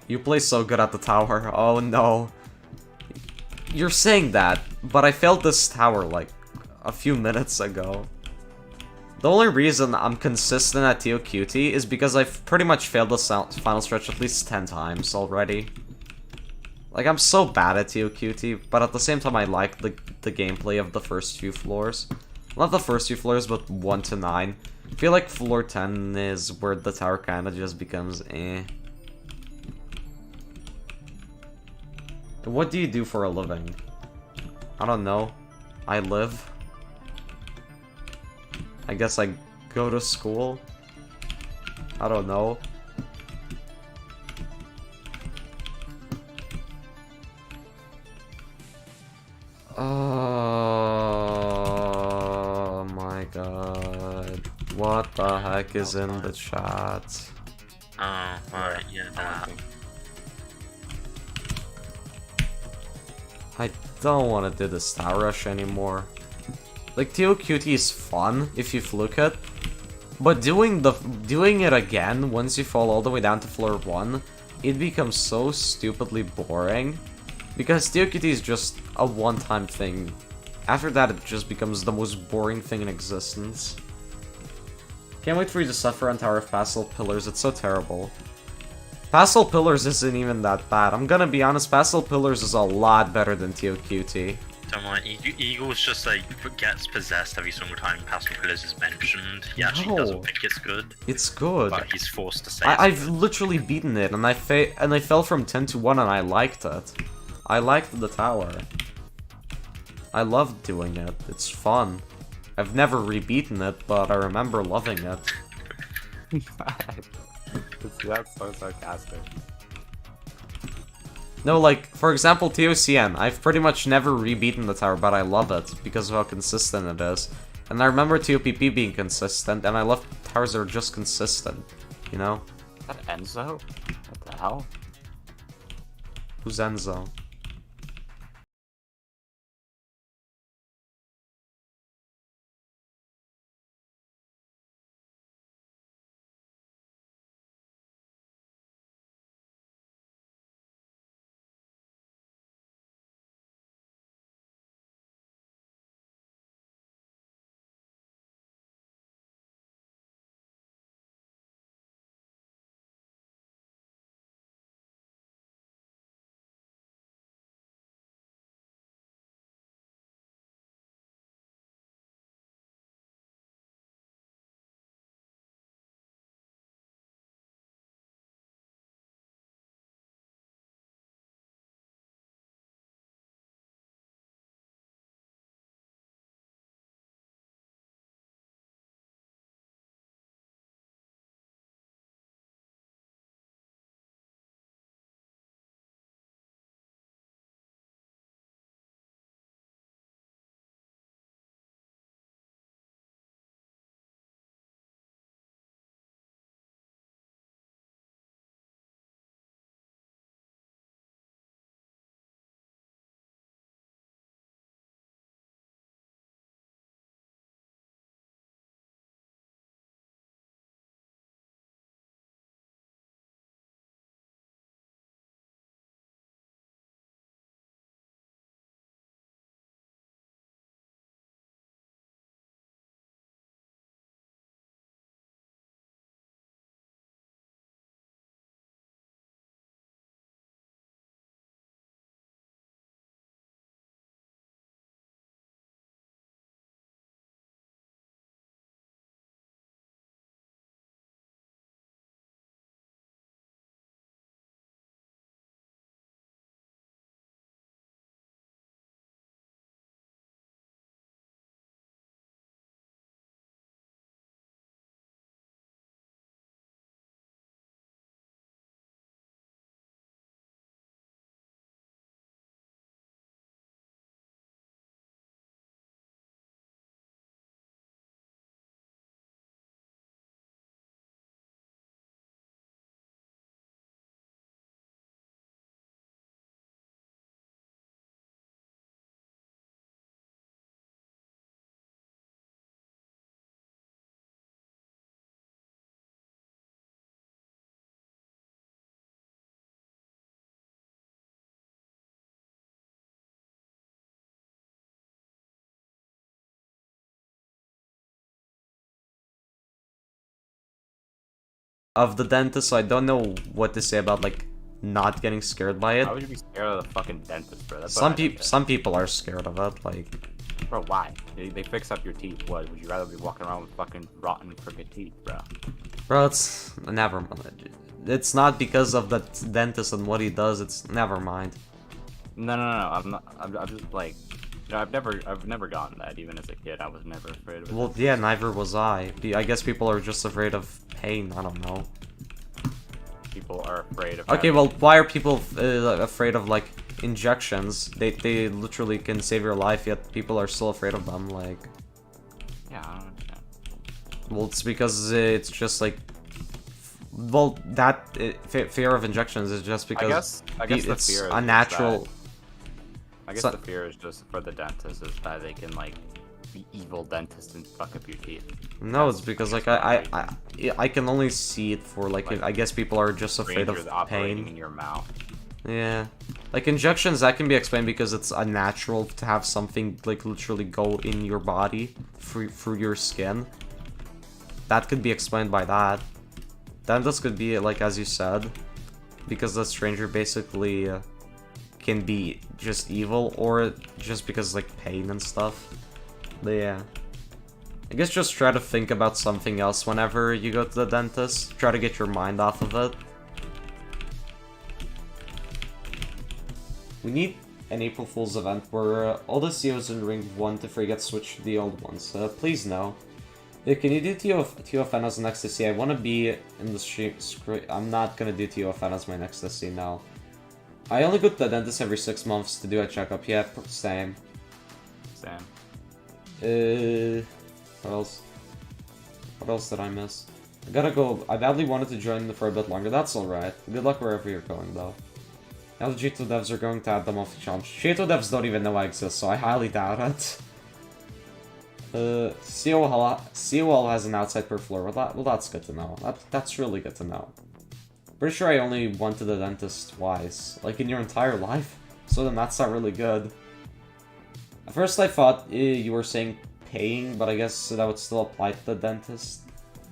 You play so good at the tower, oh no. You're saying that, but I failed this tower like a few minutes ago. The only reason I'm consistent at TOQT is because I've pretty much failed the final stretch at least 10 times already. Like, I'm so bad at TOQT, but at the same time I like the gameplay of the first few floors. Not the first few floors, but 1 to 9. I feel like floor 10 is where the tower kinda just becomes eh. What do you do for a living? I don't know. I live. I guess I go to school? I don't know. Oh my god. What the heck is in the chat? Oh, right, yeah, that. I don't want to do the Star Rush anymore. Like, TOQT is fun if you fluke it, but doing it again once you fall all the way down to floor 1, it becomes so stupidly boring. Because TOQT is just a one-time thing. After that, it just becomes the most boring thing in existence. Can't wait for you to suffer on Tower of Pastel Pillars, it's so terrible. Pastel Pillars isn't even that bad. I'm gonna be honest, Pastel Pillars is a lot better than TOQT. Don't worry, Eagle's just like gets possessed every single time Pastel Pillars is mentioned. He actually doesn't think it's good. It's good. But he's forced to say I've literally beaten it, and I fell from 10 to 1 and I liked it. I liked the tower. I loved doing it. It's fun. I've never re-beaten it, but I remember loving it. That's so sarcastic. No, like, for example, TOCN. I've pretty much never re-beaten the tower, but I love it because of how consistent it is. And I remember TOPP being consistent, and I love towers that are just consistent, you know? Is that Enzo? What the hell? Who's Enzo? of the dentist, so I don't know what to say about like not getting scared by it. Why would you be scared of the fucking dentist, bro? That's Some people are scared of it, like. Bro, why? They fix up your teeth. What? Would you rather be walking around with fucking rotten, crooked teeth, bro? Bro, it's never mind. It's not because of the dentist and what he does. It's never mind. No. I'm not. I'm just like, I've never gotten that. Even as a kid, I was never afraid of it. Well, yeah, neither was I. I guess people are just afraid of pain. I don't know. People are afraid of. Okay, well, why are people afraid of like injections? They literally can save your life, yet people are still afraid of them. Like, yeah, I don't understand. well, it's because it's just like, well, that fear of injections is just because I guess the it's fear is unnatural. I guess So- the fear is just for the dentist is that they can like be evil dentist and fuck up your teeth. No, it's because like I can only see it for like, I guess people are just afraid Strangers of operating pain. in your mouth. Yeah, like injections that can be explained because it's unnatural to have something like literally go in your body through your skin. That could be explained by that. Then this could be like as you said, because the stranger basically can be just evil or just because like pain and stuff. But yeah. I guess just try to think about something else whenever you go to the dentist. Try to get your mind off of it. We need an April Fool's event where all the COs in Ring 1 to 3 get switched to the old ones. Please no. Can you do TOFN as an ecstasy? I want to be in the stream. I'm not going to do TOFN as my next ecstasy now. I only go to the dentist every 6 months to do a checkup. Yeah, same. Sam. What else? What else did I miss? I gotta go. I badly wanted to join for a bit longer. That's alright. Good luck wherever you're going, though. Now the G2 devs are going to add them off the challenge. G2 devs don't even know I exist, so I highly doubt it. COL has an outside per floor. Well, that's good to know. That's really good to know. Pretty sure I only went to the dentist twice. Like, in your entire life? So then that's not really good. At first I thought you were saying paying, but I guess that would still apply to the dentist.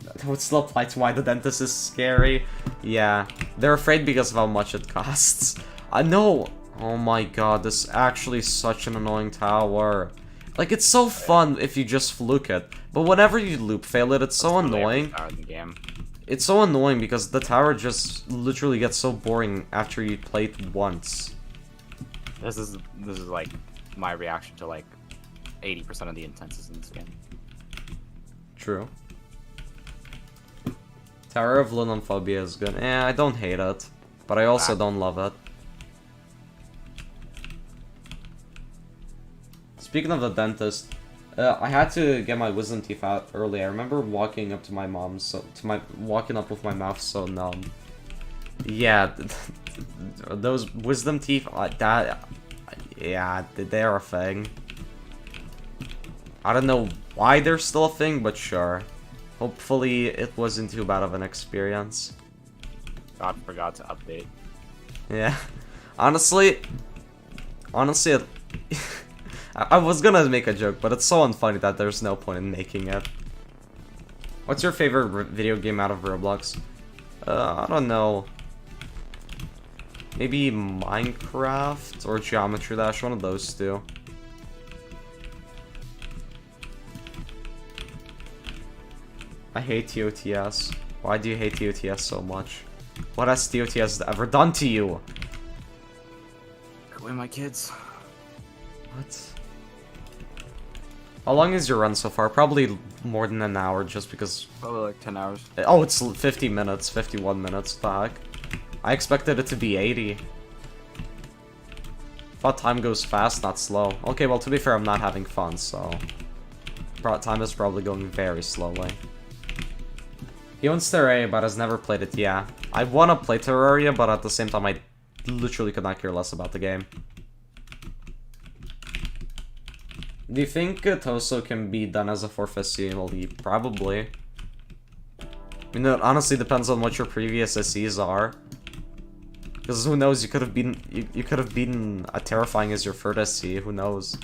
That would still apply to why the dentist is scary. Yeah, they're afraid because of how much it costs. I know. Oh my god, this is actually such an annoying tower. Like, it's so fun if you just fluke it, but whenever you loop fail it, it's so annoying. It's so annoying because the tower just literally gets so boring after you play it once. This is like my reaction to like 80% of the intenses in this game. True. Tower of Lunophobia is good. I don't hate it, but I also don't love it. Speaking of the dentist, I had to get my wisdom teeth out early. I remember walking up to my mom's, walking up with my mouth so numb. Yeah, those wisdom teeth, yeah, they're a thing. I don't know why they're still a thing, but sure. Hopefully it wasn't too bad of an experience. God forgot to update. Yeah. Honestly, it... I was gonna make a joke, but it's so unfunny that there's no point in making it. What's your favorite video game out of Roblox? I don't know. Maybe Minecraft or Geometry Dash, one of those two. I hate TOTS. Why do you hate TOTS so much? What has TOTS ever done to you? Go away, my kids. What? How long is your run so far? Probably more than an hour, just because... Probably like 10 hours. Oh, it's 50 minutes, 51 minutes, fuck. I expected it to be 80. Thought time goes fast, not slow. Okay, well, to be fair, I'm not having fun, so... Time is probably going very slowly. He owns Terraria, but has never played it, yeah. I want to play Terraria, but at the same time, I literally could not care less about the game. Do you think Toso can be done as a 4th SC? Probably. I mean, it honestly depends on what your previous SCs are. Because who knows, you could have been you could have been a terrifying as your 3rd SC, who knows?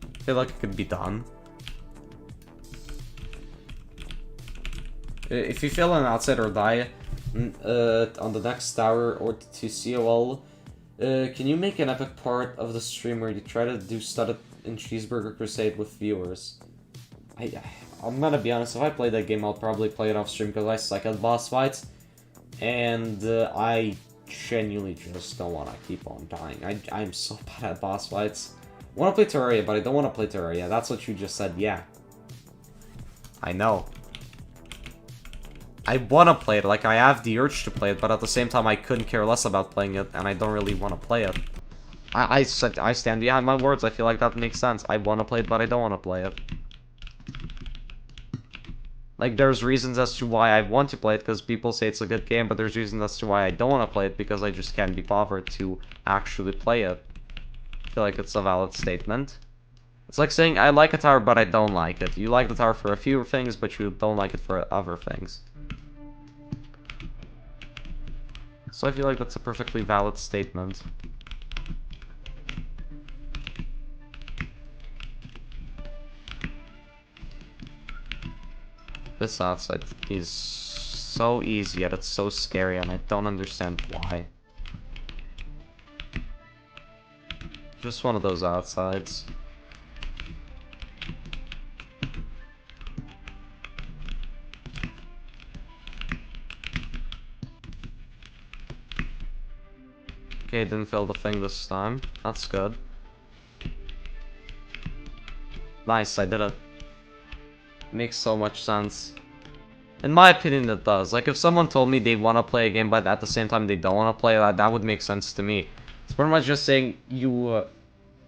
I feel like it could be done. If you fail an outside or die on the next tower or to COL, can you make an epic part of the stream where you try to do Studded in Cheeseburger Crusade with viewers? I'm gonna be honest, if I play that game, I'll probably play it off stream because I suck at boss fights. And I genuinely just don't want to keep on dying. I'm so bad at boss fights. I want to play Terraria, but I don't want to play Terraria. That's what you just said, yeah. I know. I want to play it, like I have the urge to play it, but at the same time I couldn't care less about playing it, and I don't really want to play it. I stand behind my words, I feel like that makes sense. I want to play it, but I don't want to play it. Like, there's reasons as to why I want to play it, because people say it's a good game, but there's reasons as to why I don't want to play it, because I just can't be bothered to actually play it. I feel like it's a valid statement. It's like saying, I like a tower, but I don't like it. You like the tower for a few things, but you don't like it for other things. So I feel like that's a perfectly valid statement. This outside is so easy, yet it's so scary, and I don't understand why. Just one of those outsides. Okay, didn't fail the thing this time. That's good. Nice, I did it. Makes so much sense. In my opinion, it does. Like, if someone told me they want to play a game, but at the same time they don't want to play that, that would make sense to me. It's pretty much just saying,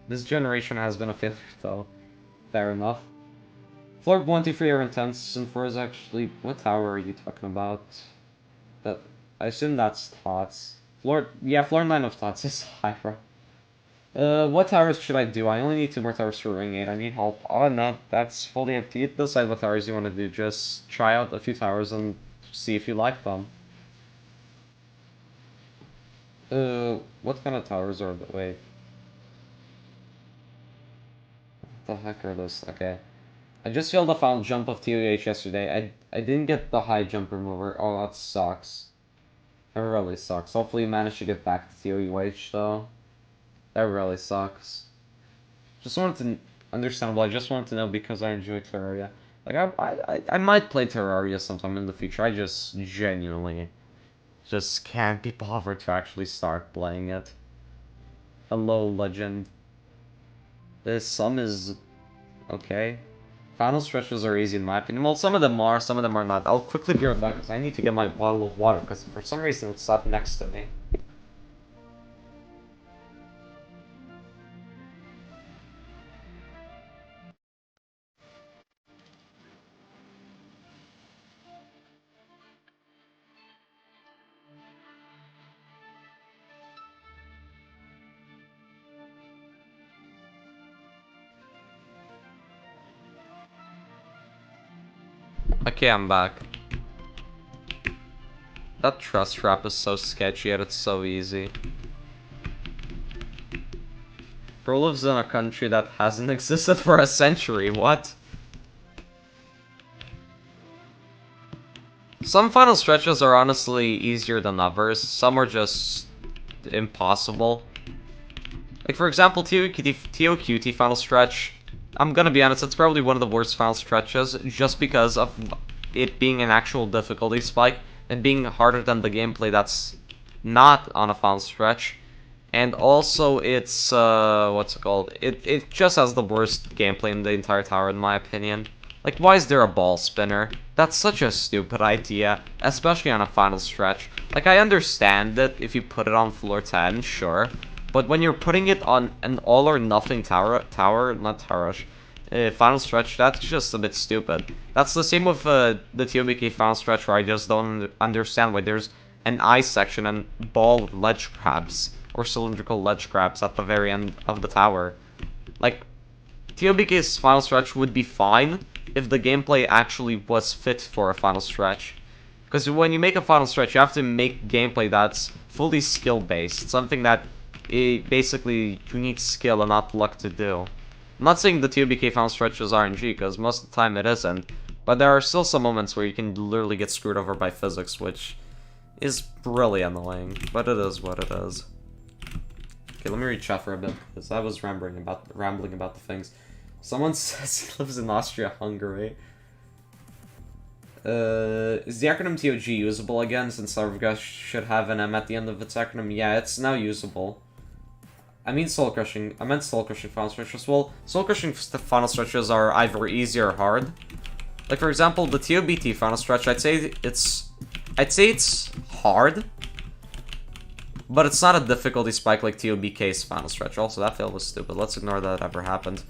this generation has been a failure, though. Fair enough. Floor 1, 2, 3 are intense, and 4 is actually... What tower are you talking about? That... I assume that's Tots. Yeah, floor 9 of Tots is high, bro. What towers should I do? I only need 2 more towers for Ring 8. I need help. Oh, no, that's fully up to you. Decide what towers you want to do. Just try out a few towers and see if you like them. What kind of towers are the... Wait. What the heck are those? Okay. I just failed the final jump of TOH yesterday. I didn't get the high jump remover. Oh, that sucks. That really sucks. Hopefully you manage to get back to TOH, though. That really sucks. Just wanted to... Understandable, I just wanted to know because I enjoy Terraria. Like, I might play Terraria sometime in the future. I just genuinely just can't be bothered to actually start playing it. Hello, Legend. This sum is... okay. Final stretches are easy in my opinion. Well, some of them are not. I'll quickly be right back because I need to get my bottle of water because for some reason it's up next to me. Okay, I'm back. That trust trap is so sketchy, yet it's so easy. Bro lives in a country that hasn't existed for a century, what? Some final stretches are honestly easier than others, some are just impossible. Like for example, TOQT final stretch, I'm gonna be honest, it's probably one of the worst final stretches just because of it being an actual difficulty spike and being harder than the gameplay that's not on a final stretch. And also it's, what's it called? It just has the worst gameplay in the entire tower in my opinion. Like, why is there a ball spinner? That's such a stupid idea, especially on a final stretch. Like, I understand that if you put it on floor 10, sure. But when you're putting it on an all-or-nothing final stretch, that's just a bit stupid. That's the same with the TOBK final stretch where I just don't understand why there's an ice section and ball ledge crabs, or cylindrical ledge crabs at the very end of the tower. Like, TOBK's final stretch would be fine if the gameplay actually was fit for a final stretch. Because when you make a final stretch, you have to make gameplay that's fully skill-based. Something that basically you need skill and not luck to do. I'm not saying the TOBK final stretch is RNG, because most of the time it isn't. But there are still some moments where you can literally get screwed over by physics, which is really annoying. But it is what it is. Okay, let me read chat for a bit, because I was rambling about the things. Someone says he lives in Austria-Hungary. Is the acronym TOG usable again, since Sarvga should have an M at the end of its acronym? Yeah, it's now usable. I mean soul crushing. I meant soul crushing final stretches. Well, soul crushing final stretches are either easy or hard. Like for example, the TOBT final stretch, I'd say it's hard, but it's not a difficulty spike like TOBK's final stretch. Also, that fail was stupid. Let's ignore that ever happened.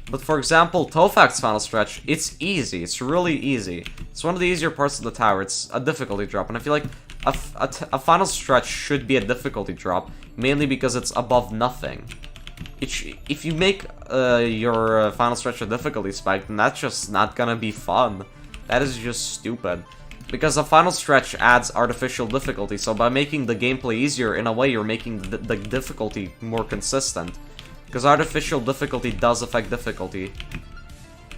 But for example, Tofac's final stretch, it's easy. It's really easy. It's one of the easier parts of the tower. It's a difficulty drop, and I feel like a final stretch should be a difficulty drop, mainly because it's above nothing. If you make your final stretch a difficulty spike, then that's just not gonna be fun. That is just stupid. Because a final stretch adds artificial difficulty, so by making the gameplay easier, in a way you're making the difficulty more consistent. Because artificial difficulty does affect difficulty.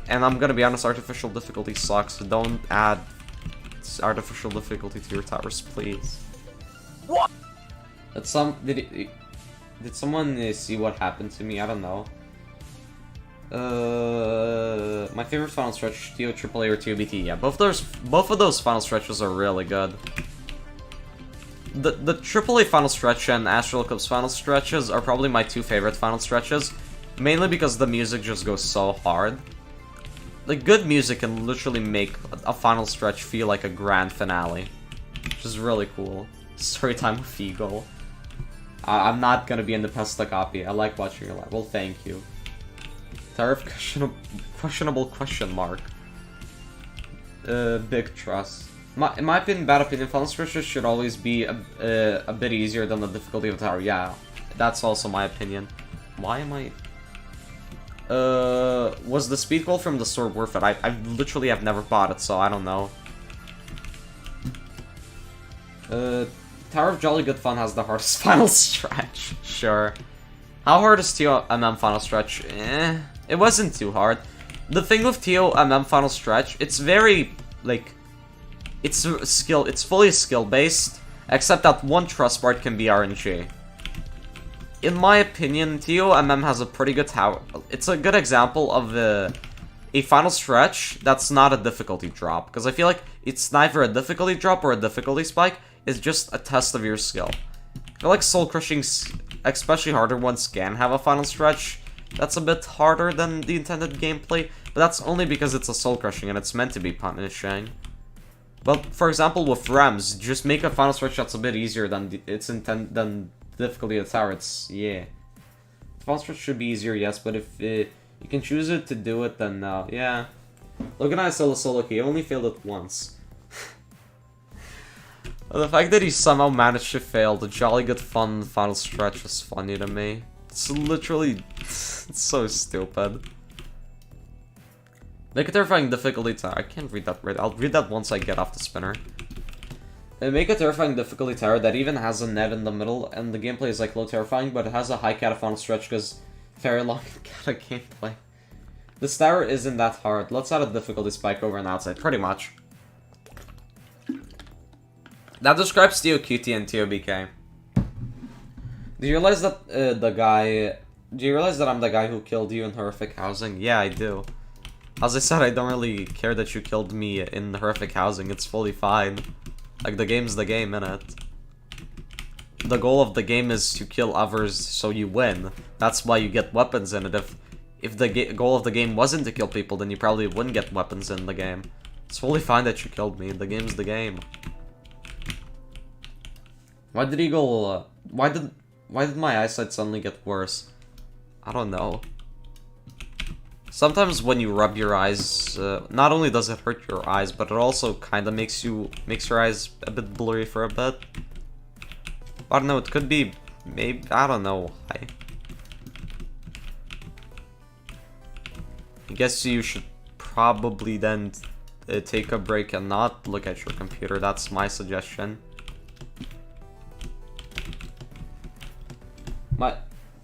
And I'm gonna be honest, artificial difficulty sucks, so don't add artificial difficulty to your towers, please. What? Did someone see what happened to me? I don't know. My favorite final stretch, TO AAA or TOBT. Yeah, both of those final stretches are really good. The AAA final stretch and Astral Eclipse final stretches are probably my two favorite final stretches, mainly because the music just goes so hard. Like, good music can literally make a final stretch feel like a grand finale, which is really cool. Storytime with Eagle. I'm not gonna be in the Pesta copy. I like watching your live. Well, thank you. Tariff questionable question mark. Big trust. In my opinion, bad opinion, final stretches should always be a bit easier than the difficulty of the tower. Yeah, that's also my opinion. Why am I... was the speed goal from the store worth it? I literally have never bought it, so I don't know. Tower of Jolly Good Fun has the hardest final stretch. Sure. How hard is TOMM final stretch? It wasn't too hard. The thing with TOMM final stretch, it's very, like... It's fully skill-based, except that one trust part can be RNG. In my opinion, TOMM has a pretty good tower. It's a good example of a final stretch that's not a difficulty drop, because I feel like it's neither a difficulty drop or a difficulty spike, it's just a test of your skill. I feel like Soul Crushing, especially harder ones, can have a final stretch that's a bit harder than the intended gameplay, but that's only because it's a Soul Crushing and it's meant to be punishing. But for example, with Rems, just make a final stretch that's a bit easier than than the difficulty of the tower. It's, yeah. The final stretch should be easier, yes, but if you can choose it to do it, then no. Yeah. Look at solo key. He only failed it once. The fact that he somehow managed to fail the Jolly Good Fun final stretch is funny to me. It's literally... it's so stupid. Make a terrifying difficulty tower. I can't read that right. I'll read that once I get off the spinner. Make a terrifying difficulty tower that even has a net in the middle, and the gameplay is like low terrifying, but it has a high cata final stretch because very long cata gameplay. This tower isn't that hard. Let's add a difficulty spike over and outside, pretty much. That describes TOQT and TOBK. Do you realize that Do you realize that I'm the guy who killed you in horrific housing? Yeah, I do. As I said, I don't really care that you killed me in horrific housing. It's fully fine. Like, the game's the game, innit? The goal of the game is to kill others so you win. That's why you get weapons in it. If the goal of the game wasn't to kill people, then you probably wouldn't get weapons in the game. It's fully fine that you killed me. The game's the game. Why did Eagle, why did my eyesight suddenly get worse? I don't know. Sometimes when you rub your eyes, not only does it hurt your eyes, but it also kind of makes your eyes a bit blurry for a bit. I don't know, it could be, maybe, I don't know why. I guess you should probably then take a break and not look at your computer. That's my suggestion.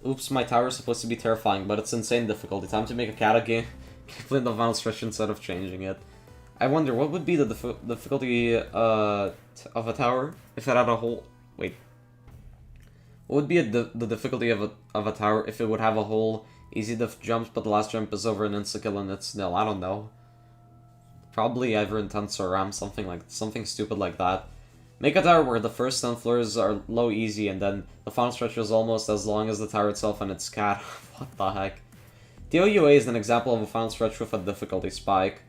Oops, my tower is supposed to be terrifying, but it's insane difficulty. Time to make a cata game, play the final stretch instead of changing it. I wonder what would be the difficulty of a tower if it had a hole. Wait. What would be the difficulty of a tower if it would have a hole? Easy diff jumps, but the last jump is over an insta-kill and it's nil. I don't know. Probably either intense or RAM, something stupid like that. Make a tower where the first 10 floors are low easy and then the final stretch is almost as long as the tower itself and its cat. What the heck? The OUA is an example of a final stretch with a difficulty spike.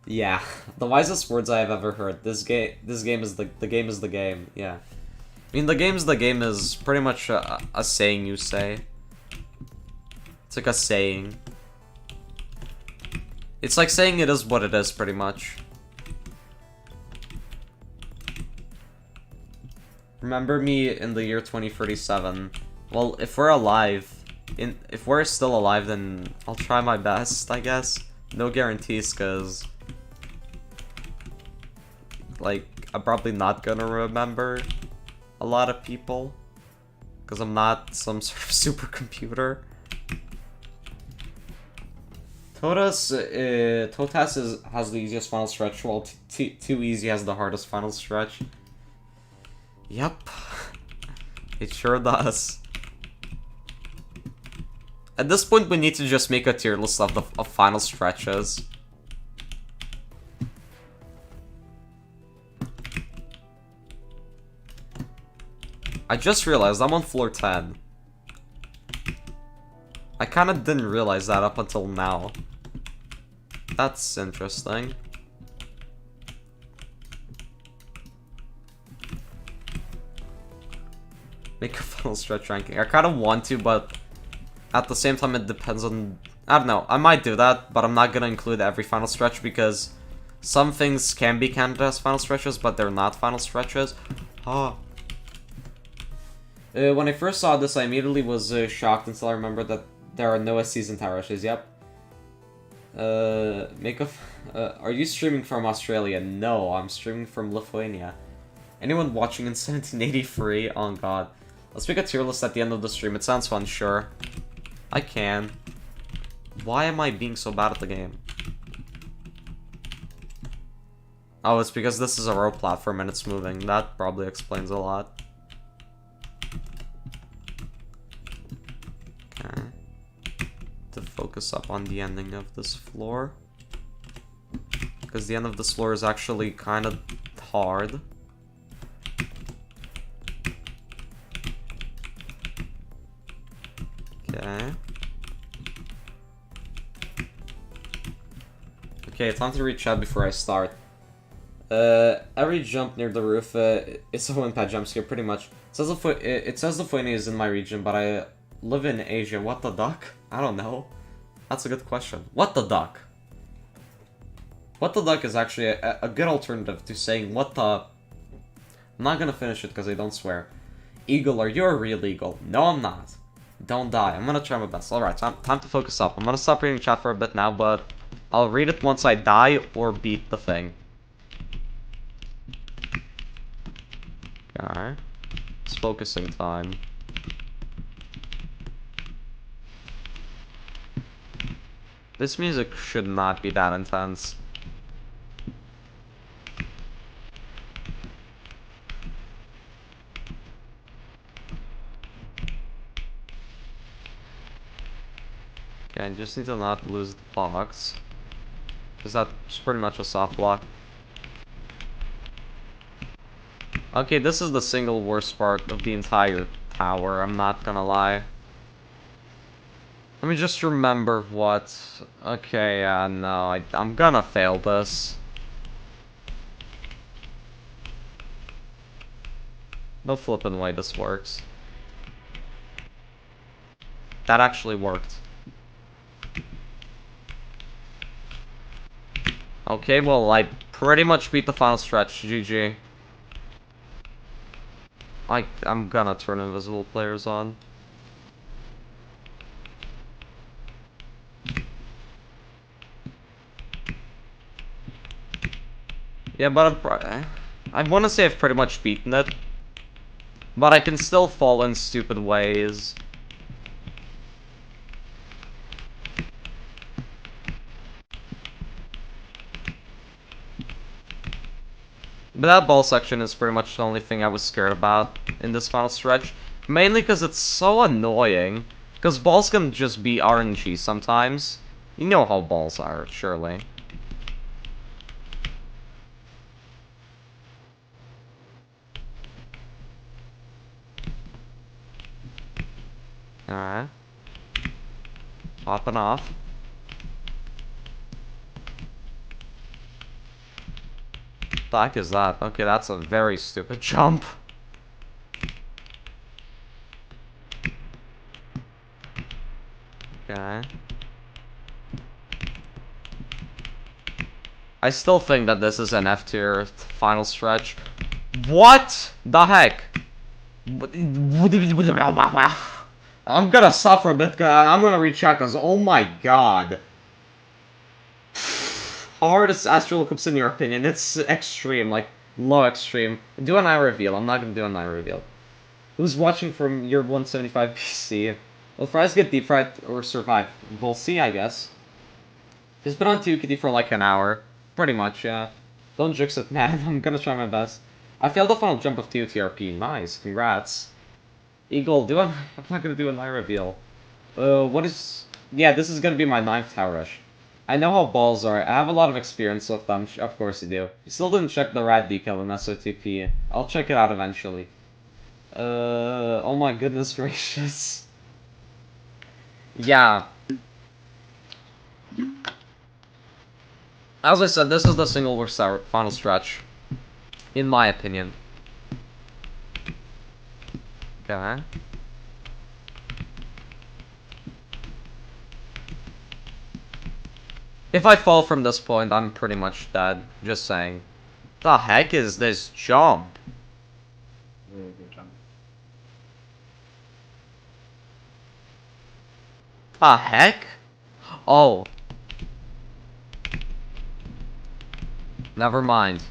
Yeah, the wisest words I have ever heard. This game is the game is the game. Yeah, I mean the game's the game is pretty much a saying you say. It's like a saying. It's like saying it is what it is, pretty much. Remember me in the year 2037. Well, if we're alive, if we're still alive, then I'll try my best, I guess. No guarantees, cause like I'm probably not gonna remember a lot of people, cause I'm not some sort of supercomputer. TOTAS has the easiest final stretch, while Too Easy has the hardest final stretch. Yep, it sure does. At this point, we need to just make a tier list of the final stretches. I just realized I'm on floor 10. I kinda didn't realize that up until now. That's interesting. Make a final stretch ranking. I kinda want to, but at the same time it depends on... I don't know, I might do that, but I'm not gonna include every final stretch because some things can be counted as final stretches, but they're not final stretches. Ah. When I first saw this, I immediately was shocked until I remembered that there are no SCs in tower rushes. Yep. Are you streaming from Australia? No, I'm streaming from Lithuania. Anyone watching in 1783? Oh god. Let's make a tier list at the end of the stream. It sounds fun, sure. I can. Why am I being so bad at the game? Oh, it's because this is a rope platform and it's moving. That probably explains a lot. Okay. To focus up on the ending of this floor. Because the end of this floor is actually kind of hard. Okay. Okay, time to read chat before I start. Every jump near the roof, it's a one-pad jump scare, pretty much. It says Lithuania is in my region, but I live in Asia. What the duck? I don't know. That's a good question. What the duck? What the duck is actually a good alternative to saying what the... I'm not gonna finish it because I don't swear. Eagle, are you a real eagle? No, I'm not. Don't die. I'm gonna try my best. Alright, time to focus up. I'm gonna stop reading chat for a bit now, but I'll read it once I die or beat the thing. Alright. It's focusing time. This music should not be that intense. Okay, I just need to not lose the blocks. Because that's pretty much a soft block. Okay, this is the single worst part of the entire tower, I'm not gonna lie. Let me just remember what... Okay, no, I'm gonna fail this. No flippin' way this works. That actually worked. Okay, well, I pretty much beat the final stretch, GG. I'm gonna turn invisible players on. Yeah, but I want to say I've pretty much beaten it. But I can still fall in stupid ways. But that ball section is pretty much the only thing I was scared about in this final stretch. Mainly because it's so annoying. Because balls can just be RNG sometimes. You know how balls are, surely. Alright. Popping off. The heck is that? Okay, that's a very stupid jump. Okay. I still think that this is an F tier final stretch. What the heck? I'm gonna suffer a bit. I'm gonna recheck because oh my god. How hard is Astrolocalypse in your opinion? It's extreme, like low extreme. Do an eye reveal. I'm not gonna do an eye reveal. Who's watching from year 175 BC? Will fries get deep fried or survive? We'll see, I guess. He's been on 2KD for like an hour. Pretty much, yeah. Don't jinx it, man. I'm gonna try my best. I failed the final jump of TOTRP. Nice, congrats. Eagle, I'm not gonna do an eye reveal. What is... Yeah, this is gonna be my 9th Tower Rush. I know how balls are. I have a lot of experience with them. Of course you do. You still didn't check the rad decal in SOTP. I'll check it out eventually. Oh my goodness gracious. Yeah. As I said, this is the single worst final stretch. In my opinion. Okay. If I fall from this point, I'm pretty much dead. Just saying. The heck is this jump? Really good jump. The heck? Oh. Never mind.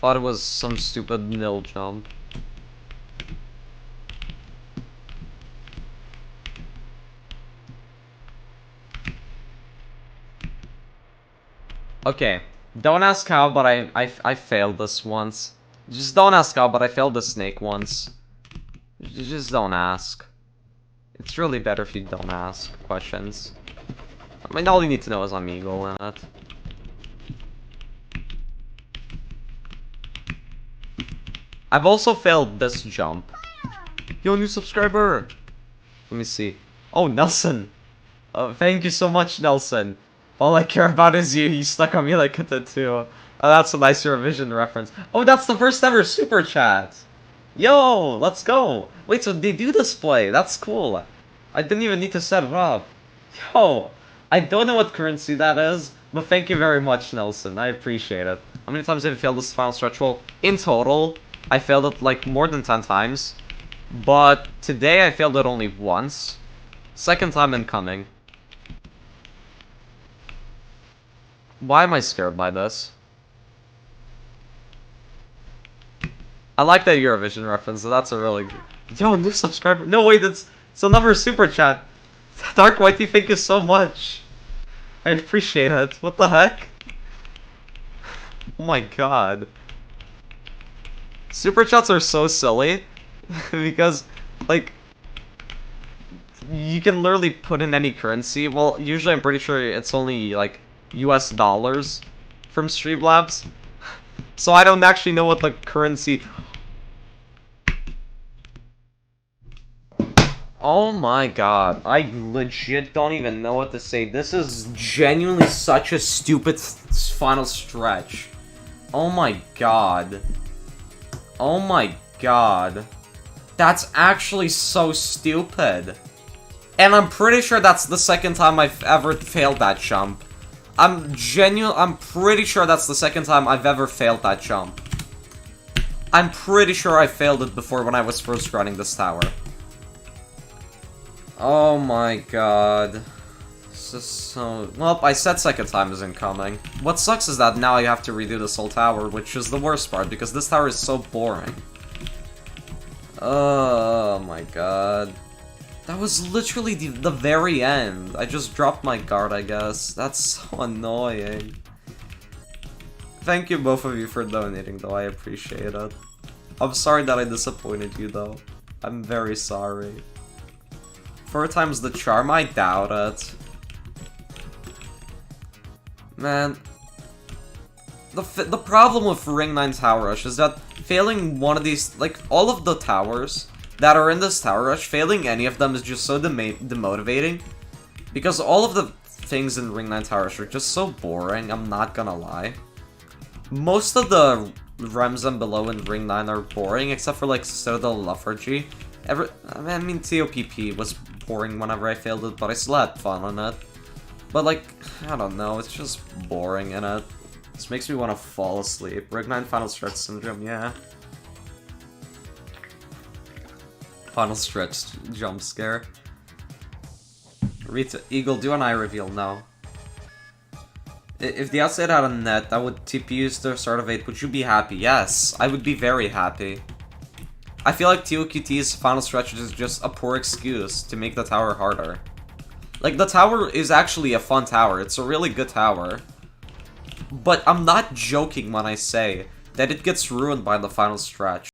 Thought it was some stupid nil jump. Okay, don't ask how, but I failed this once. Just don't ask how, but I failed the snake once. Just don't ask. It's really better if you don't ask questions. I mean, all you need to know is I'm Eagle in it. I've also failed this jump. Yo, new subscriber! Let me see. Oh, Nelson! Thank you so much, Nelson. All I care about is you. You stuck on me like a tattoo. Oh, that's a nice Eurovision reference. Oh, that's the first ever super chat. Yo, let's go. Wait, so they do display. That's cool. I didn't even need to set it up. Yo, I don't know what currency that is, but thank you very much, Nelson. I appreciate it. How many times have you failed this final stretch? Well, in total, I failed it like more than 10 times. But today I failed it only once. Second time incoming. Why am I scared by this? I like that Eurovision reference, so that's a really good... Yo, new subscriber. No, wait, it's another super chat. Dark Whitey, thank you so much. I appreciate it. What the heck? Oh my god. Super chats are so silly. Because, like... You can literally put in any currency. Well, usually I'm pretty sure it's only, like... US dollars from Streamlabs. So I don't actually know what the currency... Oh my god, I legit don't even know what to say. This is genuinely such a stupid final stretch. Oh my god. Oh my god. That's actually so stupid. And I'm pretty sure that's the second time I've ever failed that jump. I'm pretty sure that's the second time I've ever failed that jump. I'm pretty sure I failed it before when I was first running this tower. Oh my god. This is so... Well, I said second time is incoming. What sucks is that now I have to redo this whole tower, which is the worst part, because this tower is so boring. Oh my god. That was literally the very end. I just dropped my guard, I guess. That's so annoying. Thank you both of you for donating, though. I appreciate it. I'm sorry that I disappointed you, though. I'm very sorry. 4 times the charm? I doubt it. Man. The problem with Ring 9 Tower Rush is that failing one of these, like, all of the towers that are in this Tower Rush, failing any of them is just so demotivating. Because all of the things in Ring 9 Tower Rush are just so boring, I'm not gonna lie. Most of the Rems and below in Ring 9 are boring, except for, like, Citadel Lethargy. I mean, TOPP was boring whenever I failed it, but I still had fun on it. But, like, I don't know, it's just boring in it. This makes me want to fall asleep. Ring 9 Final Stretch Syndrome, yeah. Final Stretch jump scare. Rita Eagle, do an eye reveal, no. If the outside had a net that would TPUs the start of 8, would you be happy? Yes, I would be very happy. I feel like TOQT's Final Stretch is just a poor excuse to make the tower harder. Like, the tower is actually a fun tower. It's a really good tower. But I'm not joking when I say that it gets ruined by the final stretch.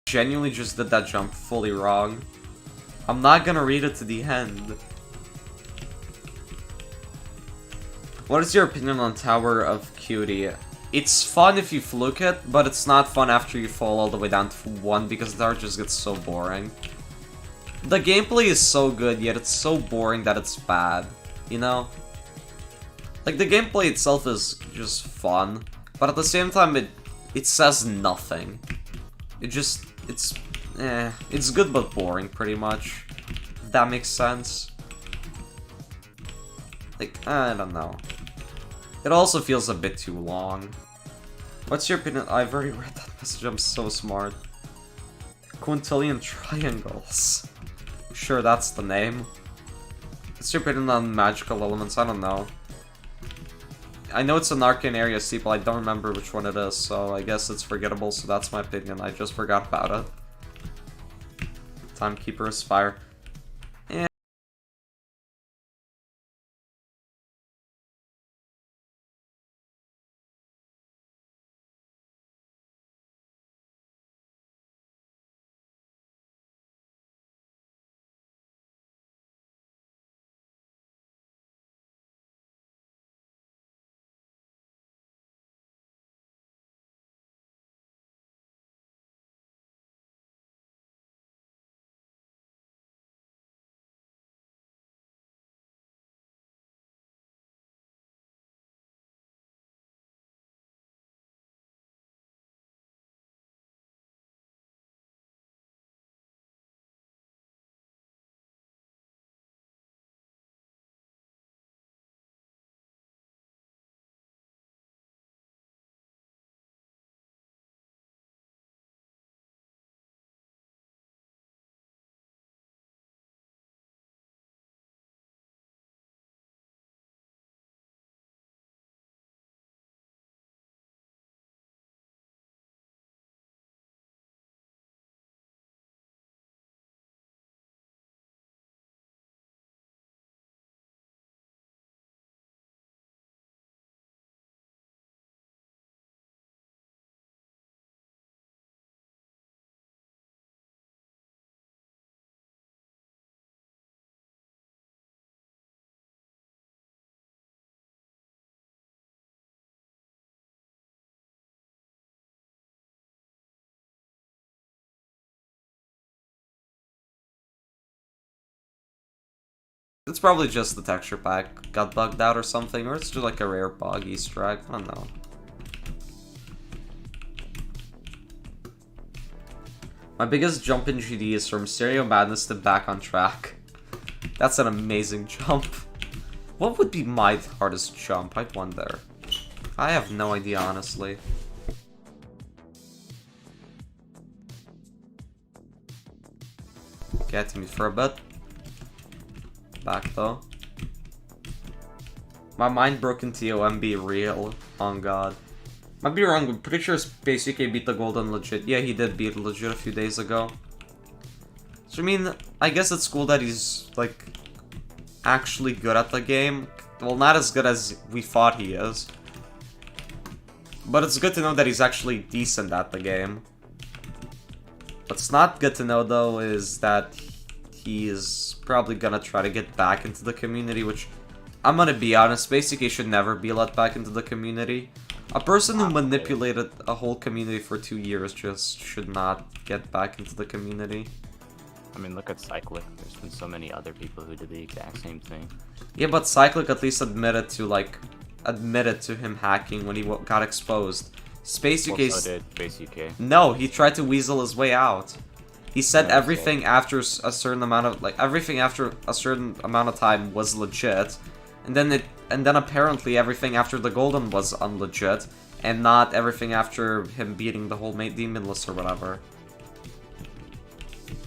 Genuinely just did that jump fully wrong. I'm not gonna read it to the end. What is your opinion on Tower of Cutie? It's fun if you fluke it, but it's not fun after you fall all the way down to 1 because the tower just gets so boring. The gameplay is so good, yet it's so boring that it's bad, you know? Like, the gameplay itself is just fun, but at the same time it says nothing. It's good but boring, pretty much. If that makes sense. Like, I don't know. It also feels a bit too long. What's your opinion? I've already read that message, I'm so smart. Quintillion triangles. Sure, that's the name. What's your opinion on magical elements? I don't know. I know it's an arcane area steeple, I don't remember which one it is, so I guess it's forgettable, so that's my opinion. I just forgot about it. Timekeeper Aspire. It's probably just the texture pack got bugged out or something, or it's just like a rare bug Easter egg. I don't know. My biggest jump in GD is from Stereo Madness to Back on Track. That's an amazing jump. What would be my hardest jump? I wonder. I have no idea, honestly. Get me for a bit. Back though. My mind broke into OMB real. On God. Might be wrong, but pretty sure Space UK beat the Golden legit. Yeah, he did beat legit a few days ago. So I mean, I guess it's cool that he's like actually good at the game. Well, not as good as we thought he is. But it's good to know that he's actually decent at the game. What's not good to know, though, is that he is probably gonna try to get back into the community, which, I'm gonna be honest, basically should never be let back into the community. A person who manipulated a whole community for 2 years just should not get back into the community. I mean, look at Cyclic. There's been so many other people who did the exact same thing. Yeah, but Cyclic at least admitted to him hacking when he got exposed. Space UK. Also did Space UK. No, he tried to weasel his way out. He said everything after a certain amount of everything after a certain amount of time was legit, and then apparently everything after the Golden was unlegit, and not everything after him beating the whole demon list or whatever.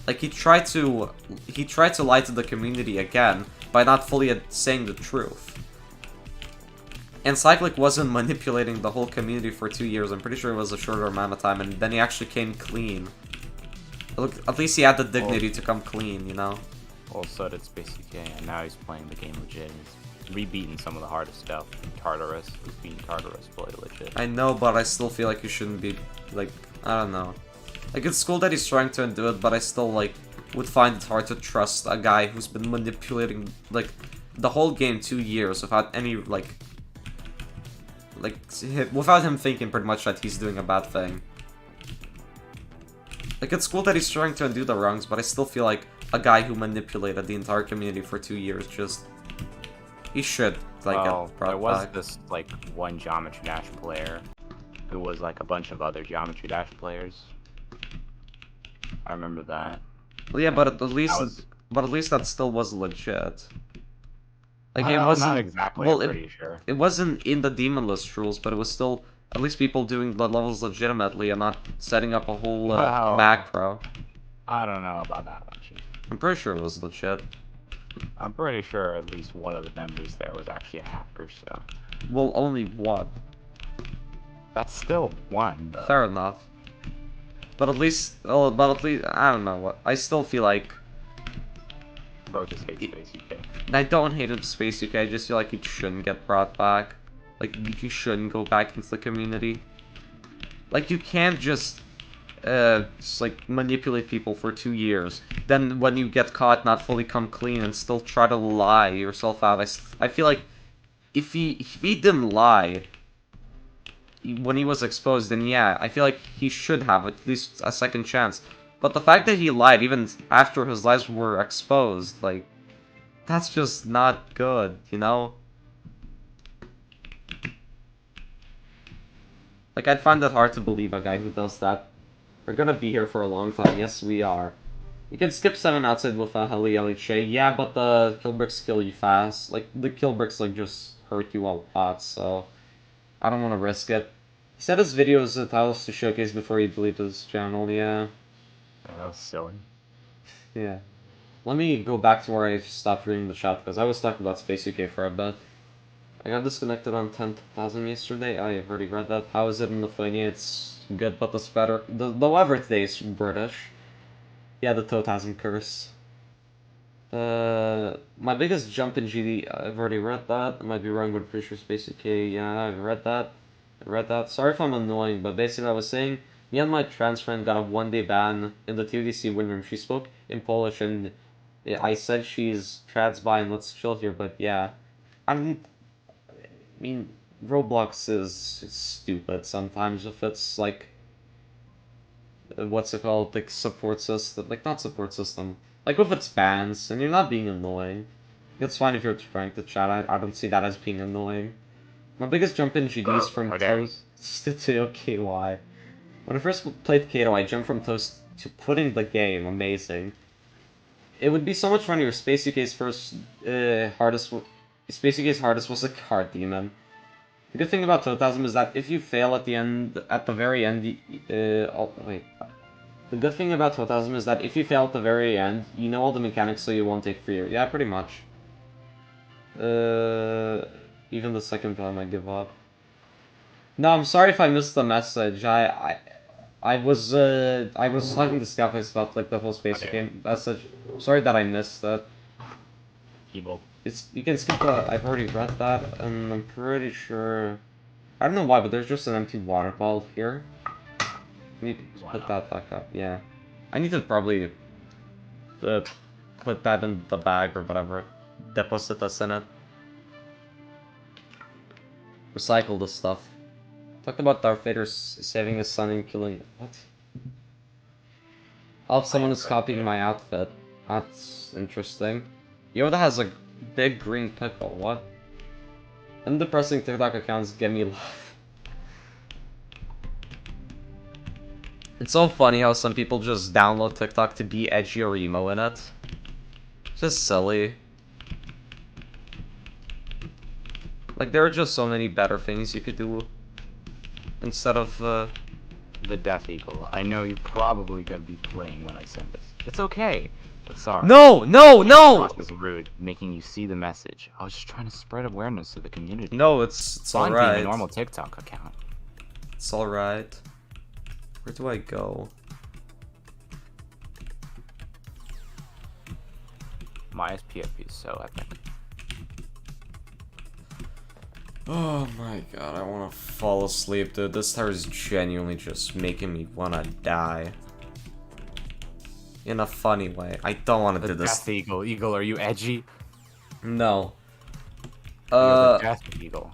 Like he tried to lie to the community again by not fully saying the truth. And Cyclic wasn't manipulating the whole community for 2 years. I'm pretty sure it was a shorter amount of time, and then he actually came clean. Look, at least he had the dignity to come clean, you know? Well, so did Space UK, and now he's playing the game legit. He's re-beaten some of the hardest stuff. Tartarus, he's beaten Tartarus fully legit. I know, but I still feel like you shouldn't be, like, I don't know. Like, it's cool that he's trying to undo it, but I still, like, would find it hard to trust a guy who's been manipulating, like, the whole game 2 years without any, like, without him thinking pretty much that he's doing a bad thing. Like, it's cool that he's trying to undo the wrongs, but I still feel like a guy who manipulated the entire community for 2 years just... He should, like, get brought there was back. this, like, one Geometry Dash player who was, like, a bunch of other Geometry Dash players. I remember that. Well, yeah, but at least that still was legit. Like, it I'm wasn't... not exactly, well, I'm pretty sure. It wasn't in the Demon List rules, but it was still at least people doing the levels legitimately and not setting up a whole macro. I don't know about that, actually. I'm pretty sure it was legit. I'm pretty sure at least one of the members there was actually a hacker, so... Well, only one. That's still one, though. Fair enough. But at least, I don't know what. I still feel like... Bro just hates Space UK. I don't hate Space UK, I just feel like he shouldn't get brought back. Like, you shouldn't go back into the community. Like, you can't just like, manipulate people for 2 years. Then when you get caught, not fully come clean and still try to lie yourself out. I feel like if he didn't lie when he was exposed, then yeah, I feel like he should have at least a second chance. But the fact that he lied even after his lies were exposed, like, that's just not good, you know? Like, I'd find it hard to believe a guy who does that. We're gonna be here for a long time, yes we are. You can skip 7 outside with a heli LHA, yeah, but the kill bricks kill you fast. Like, the kill bricks, like, just hurt you a lot, so... I don't want to risk it. He said his video was a title to showcase before he deleted his channel, yeah. That was silly. Yeah. Let me go back to where I stopped reading the chat, because I was talking about Space UK for a bit. I got disconnected on 10,000 yesterday. I've already read that. How is it in Lithuania? It's good, but it's better. The weather today is British. Yeah, the Totasm curse. My biggest jump in GD, I've already read that. I might be wrong, but pretty sure Space UK, yeah, I've read that. Sorry if I'm annoying, but basically I was saying, me and my trans friend got a 1-day ban in the TDC win room. She spoke in Polish, and I said she's trans bi and let's chill here, but yeah. I mean, Roblox is stupid sometimes if it's like, what's it called, like support system, like not support system, like with its bans, and you're not being annoying. It's fine if you're trying to chat. I don't see that as being annoying. My biggest jump in GDs from Okay. Toast to KY. When I first played Kato, I jumped from Toast to putting the game. Amazing. It would be so much funnier if Space UK's first Space UK's hardest was a card demon. The good thing about Totasm is that if you fail at the very end, wait. The good thing about Totasm is that if you fail at the very end, you know all the mechanics, so you won't take fear. Yeah, pretty much. Even the second time I give up. No, I'm sorry if I missed the message. I was talking to Scoutface about like the whole Space Okay. game message. Sorry that I missed that. Evil. You can skip the. I've already read that, and I'm pretty sure. I don't know why, but there's just an empty water bottle here. I need to put that back up. Yeah, I need to probably put that in the bag or whatever. Deposit us in it. Recycle the stuff. Talked about Darth Vader saving his son and killing. What? Oh, if someone is copying my outfit. That's interesting. Yoda has a big green pickle. What? Undepressing TikTok accounts get me laugh. It's so funny how some people just download TikTok to be edgy or emo in it. Just silly. Like, there are just so many better things you could do instead of, The Death Eagle. I know you're probably gonna be playing when I send this. It's okay. But sorry. No! No! No! This is rude, making you see the message. I was just trying to spread awareness to the community. No, it's On being a alright. normal TikTok account. It's alright. Where do I go? My SPF is so epic. Oh my god, I wanna fall asleep, dude. This tower is genuinely just making me wanna die. In a funny way. I don't wanna do this. Death Eagle. Eagle, are you edgy? No. You're the Death Eagle.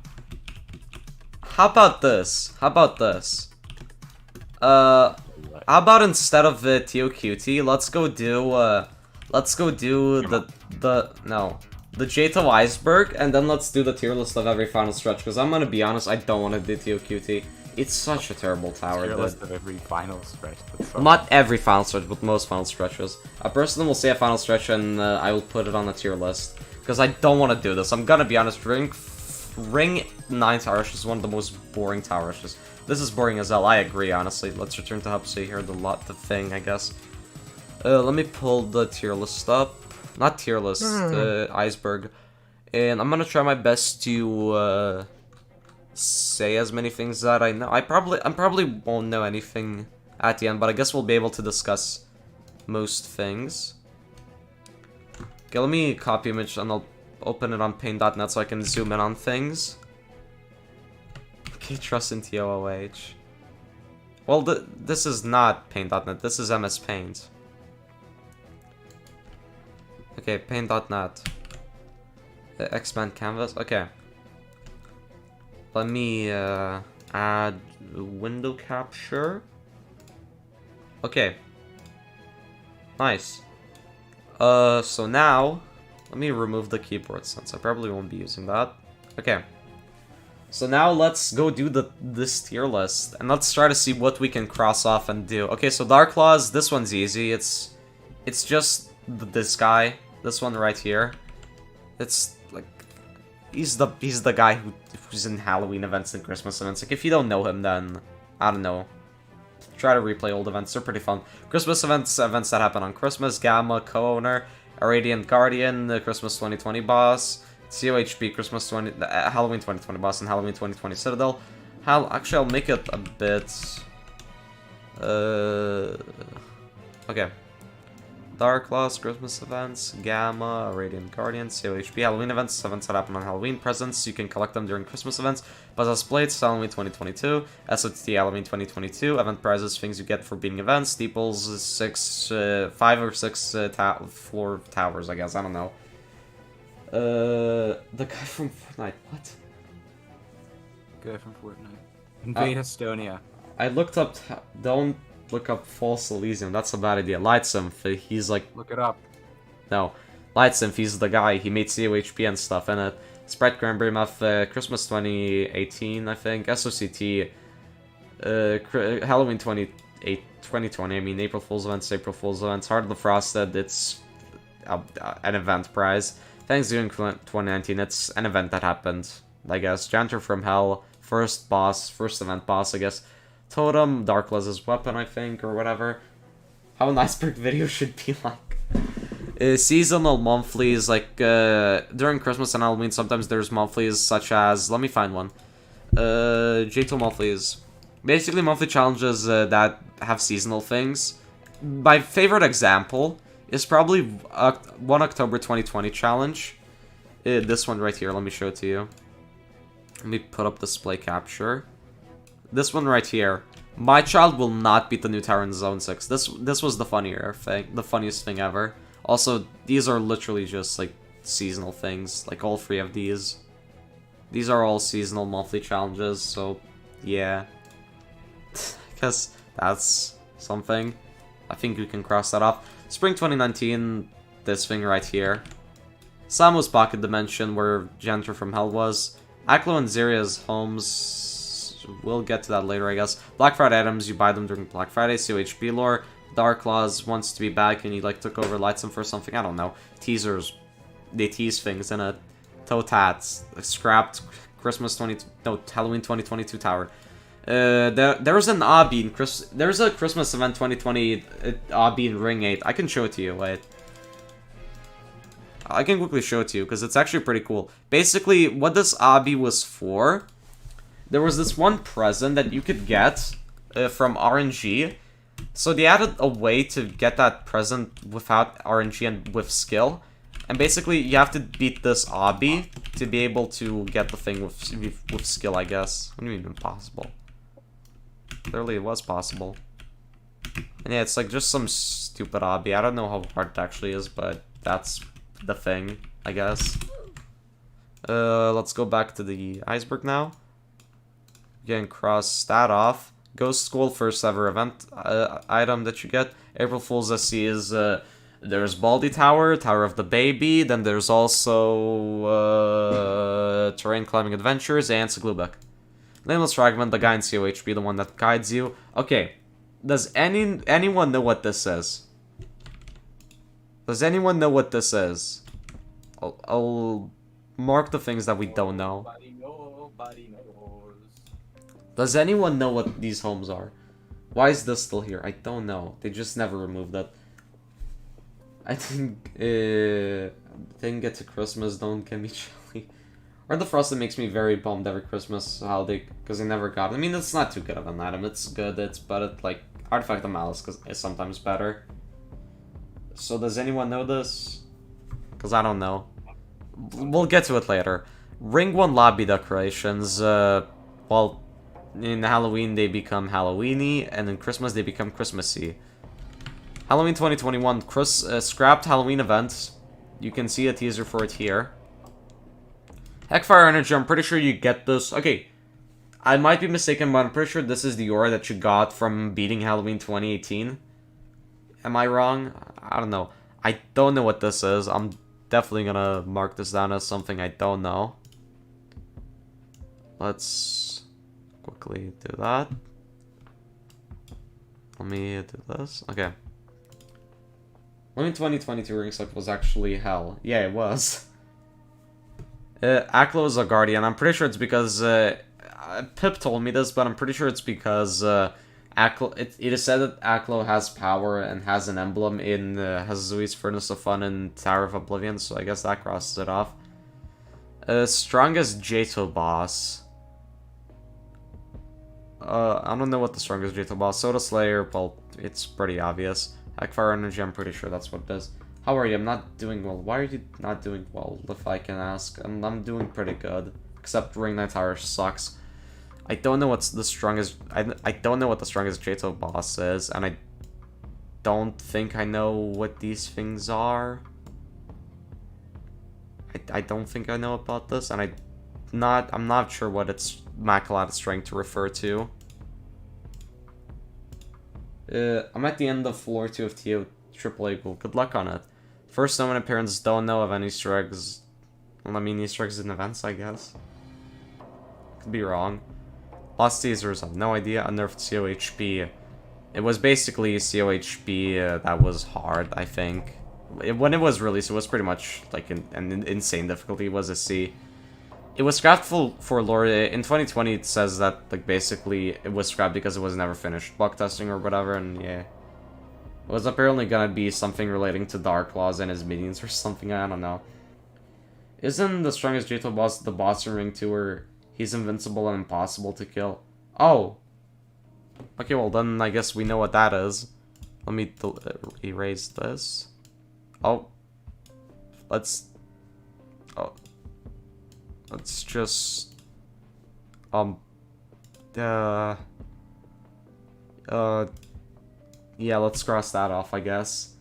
How about this? How about this? How about instead of the TOQT, let's go do the J2 iceberg, and then let's do the tier list of every final stretch, because I'm gonna be honest, I don't want to do TOQT. It's such a terrible tower, Tier dude. list of every final stretch. Not every final stretch, but most final stretches. A person will say a final stretch, and I will put it on the tier list, because I don't want to do this. I'm gonna be honest, Ring 9 tower rush is one of the most boring tower rushes. This is boring as hell, I agree, honestly. Let's return to Hub so you hear the thing, I guess. Let me pull the tier list up. Not tier list, iceberg. And I'm gonna try my best to say as many things that I know. I probably won't know anything at the end, but I guess we'll be able to discuss most things. Okay, let me copy image and I'll open it on paint.net so I can zoom in on things. Okay, trust in TOOH. Well, this is not paint.net, this is MS Paint. Okay, paint.net. Expand canvas. Okay. Let me add window capture. Okay. Nice. So now, let me remove the keyboard since I probably won't be using that. Okay. So now let's go do this tier list, and let's try to see what we can cross off and do. Okay, so Dark Claws, this one's easy. It's just this guy. This one right here. It's like he's the guy who's in Halloween events and Christmas events. Like if you don't know him, then I don't know. Try to replay old events. They're pretty fun. Christmas events that happen on Christmas. Gamma, co-owner, a Radiant Guardian, the Christmas 2020 boss, COHP Christmas Halloween 2020 boss, and Halloween 2020 Citadel. Actually, I'll make it a bit. Okay. Dark Lost, Christmas events, Gamma, Radiant Guardian, COHP, Halloween events that happen on Halloween, presents, you can collect them during Christmas events, Bazaar's Plates, Halloween 2022, SOTT Halloween 2022, event prizes, things you get for beating events, steeples, 5 or 6 floor towers, I guess, I don't know. The guy from Fortnite, what? Guy from Fortnite. Invade Estonia. I looked up, don't look up False Elysium, that's a bad idea. Lightsome, he's like... Look it up. No. Lightsynth, he's the guy. He made COHP and stuff in it. Sprite Cranberry Muff, Christmas 2018, I think. SOCT, Halloween 2020, I mean, April Fool's events. Heart of the Frosted, it's an event prize. Thanksgiving 2019, it's an event that happened, I guess. Janitor from Hell, first event boss, I guess. Totem, Dark Liz's weapon, I think, or whatever. How an iceberg video should be like. Seasonal monthlies, like, during Christmas and Halloween, sometimes there's monthlies such as, let me find one. J2 monthlies. Basically, monthly challenges that have seasonal things. My favorite example is probably 1 October 2020 challenge. This one right here, let me show it to you. Let me put up display capture. This one right here. My child will not beat the new tower in Zone 6. This was the funniest thing ever. Also, these are literally just, like, seasonal things. Like, all 3 of these. These are all seasonal monthly challenges, so, yeah. I guess that's something. I think we can cross that off. Spring 2019, this thing right here. Samu's Pocket Dimension, where Janitor from Hell was. Aklo and Zeria's homes, we'll get to that later, I guess. Black Friday items, you buy them during Black Friday. COHP lore. Dark Claws wants to be back and he, like, took over Lightsynth for something, I don't know. Teasers, they tease things in a toe tats, scrapped Halloween 2022 tower. There's an obby in there's a Christmas event 2020 obby in Ring 8. I can show it to you, wait. I can quickly show it to you, because it's actually pretty cool. Basically, what this obby was for, there was this one present that you could get from RNG. So they added a way to get that present without RNG and with skill. And basically, you have to beat this obby to be able to get the thing with skill, I guess. What do you mean impossible? Clearly it was possible. And yeah, it's like just some stupid obby. I don't know how hard it actually is, but that's the thing, I guess. Let's go back to the iceberg now. Again, cross that off. Ghost School, first ever event item that you get. April Fool's SC is, there's Baldy Tower, Tower of the Baby, then there's also, Terrain Climbing Adventures, and Saglubeck. Nameless Fragment, the guy in COHP, the one that guides you. Okay, does anyone know what this is? Does anyone know what this is? I'll mark the things that we don't know. Nobody knows. Does anyone know what these homes are? Why is this still here? I don't know. They just never removed it. I think, didn't get to Christmas, don't get me chilly. Or the Frost that makes me very bummed every Christmas holiday, because I never got it. I mean, it's not too good of an item. It's good, but it, like, Artifact of Malice is sometimes better. So does anyone know this? Because I don't know. We'll get to it later. Ring 1 lobby decorations, well, in Halloween they become Halloweeny, and in Christmas they become Christmassy. Halloween 2021, scrapped Halloween event. You can see a teaser for it here. Heckfire Energy, I'm pretty sure you get this. Okay, I might be mistaken, but I'm pretty sure this is the aura that you got from beating Halloween 2018. Am I wrong? I don't know. I don't know what this is. I'm definitely gonna mark this down as something I don't know. Let's quickly do that. Let me do this. Okay. Halloween 2022 ring cycle was actually hell. Yeah, it was. Aklo is a guardian. I'm pretty sure it's because Pip told me this, but I'm pretty sure it's because Aklo. It is said that Aklo has power and has an emblem in Hazui's Furnace of Fun and Tower of Oblivion, so I guess that crosses it off. Strongest Jato boss. I don't know what the strongest Jato boss. Soda Slayer. Well, it's pretty obvious. Heckfire Energy. I'm pretty sure that's what it is. How are you? I'm not doing well. Why are you not doing well, if I can ask? I'm doing pretty good. Except Ring Knight Tower sucks. I don't know what's the strongest... I don't know what the strongest Jato boss is, and I don't think I know what these things are. I don't think I know about this, and I'm not sure what its Immaculate Strength to refer to. I'm at the end of floor 2 of TO AAA Gold. Good luck on it. First snowman appearance, don't know of any Easter eggs. Well, I mean, Easter eggs in events, I guess. Could be wrong. Lost teasers, I have no idea. Unnerfed COHP. It was basically a COHP that was hard, I think. When it was released, it was pretty much like an insane difficulty. It was a C. It was scrapped for lore. In 2020, it says that, like, basically it was scrapped because it was never finished bug testing or whatever, and yeah. It was apparently gonna be something relating to Dark Claws and his minions or something, I don't know. Isn't the strongest Jato boss the boss in Ring 2 where he's invincible and impossible to kill? Oh! Okay, well then I guess we know what that is. Let me erase this. Oh. Let's just... yeah, let's cross that off, I guess.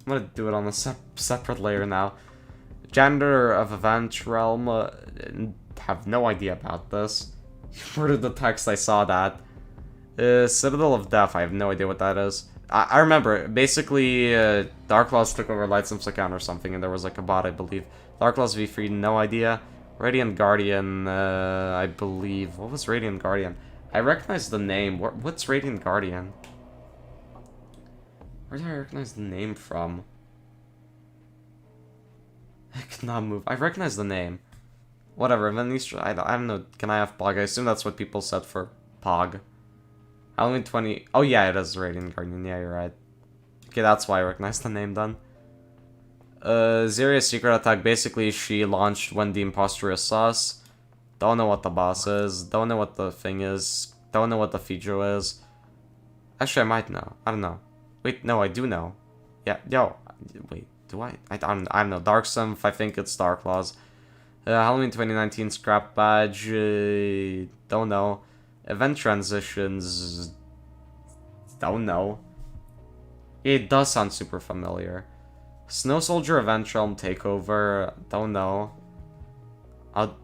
I'm gonna do it on a separate layer now. Janitor of Event Realm, have no idea about this. Murdered the text, I saw that. Citadel of Death, I have no idea what that is. I remember, basically, Dark Claws took over Lightsum's account or something, and there was like a bot, I believe. Dark Claws V3, no idea. Radiant Guardian, I believe. What was Radiant Guardian? I recognize the name. What's Radiant Guardian? Where do I recognize the name from? I cannot move. I recognize the name. Whatever, and then these... I don't know. Can I have Pog? I assume that's what people said for Pog. Halloween 20... Oh yeah, it is Radiant Guardian. Yeah, you're right. Okay, that's why I recognize the name then. Zeria's secret attack. Basically, she launched when the imposter is sus. Don't know what the boss is. Don't know what the thing is. Don't know what the feature is. Actually, I might know. I don't know. Wait, no, I do know. Yeah, yo. Wait, do I? I don't know. Dark Symph, I think it's Dark Claws. Halloween 2019 scrap badge. Don't know. Event transitions. Don't know. It does sound super familiar. Snow Soldier Event Realm Takeover. Don't know.